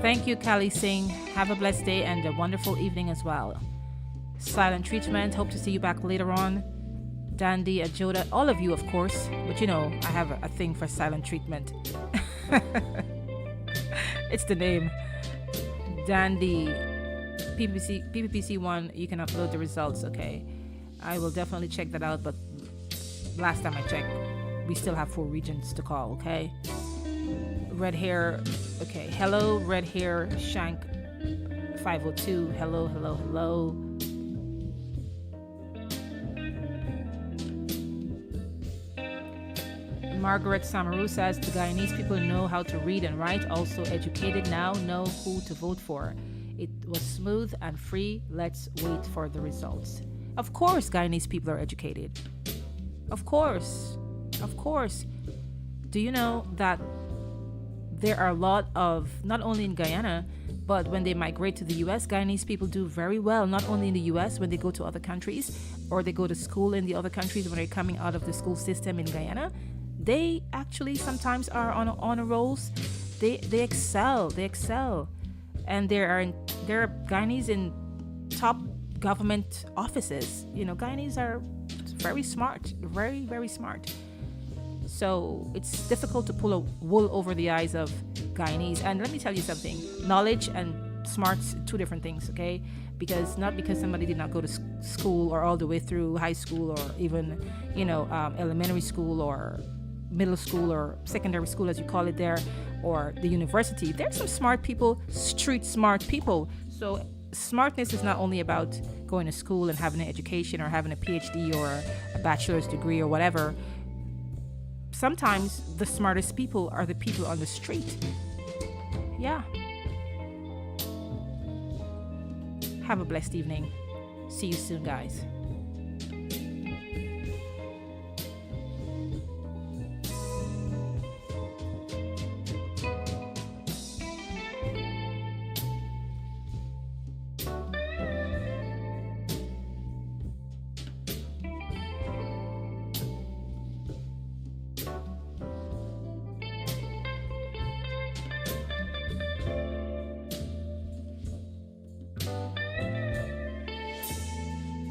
Thank you, Kali Singh. Have a blessed day and a wonderful evening as well. Silent Treatment, hope to see you back later on. Dandy, Ajoda, all of you, of course. But I have a thing for Silent Treatment. It's the name. Dandy, PPPC1, you can upload the results, okay. I will definitely check that out, but last time I checked, we still have 4 regions to call, okay. Red hair, okay. Hello, red hair, Shank 502. Hello, hello, hello. Margaret Samaru says the Guyanese people know how to read and write, also educated now, know who to vote for. It was smooth and free. Let's wait for the results. Of course, Guyanese people are educated. Of course. Of course. Do you know that there are a lot of, not only in Guyana, but when they migrate to the US, Guyanese people do very well, not only in the US, when they go to other countries, or they go to school in the other countries when they're coming out of the school system in Guyana. They actually sometimes are on honor rolls. They excel. And there are Guyanese in top government offices. Guyanese are very smart, very, very smart. So it's difficult to pull a wool over the eyes of Guyanese. And let me tell you something, knowledge and smarts, 2 different things, okay? Because not because somebody did not go to school or all the way through high school, or even, elementary school or middle school or secondary school, as you call it there, or the university. There's some smart people, street smart people. So smartness is not only about going to school and having an education or having a PhD or a bachelor's degree or whatever. Sometimes the smartest people are the people on the street. Yeah. Have a blessed evening. See you soon, guys.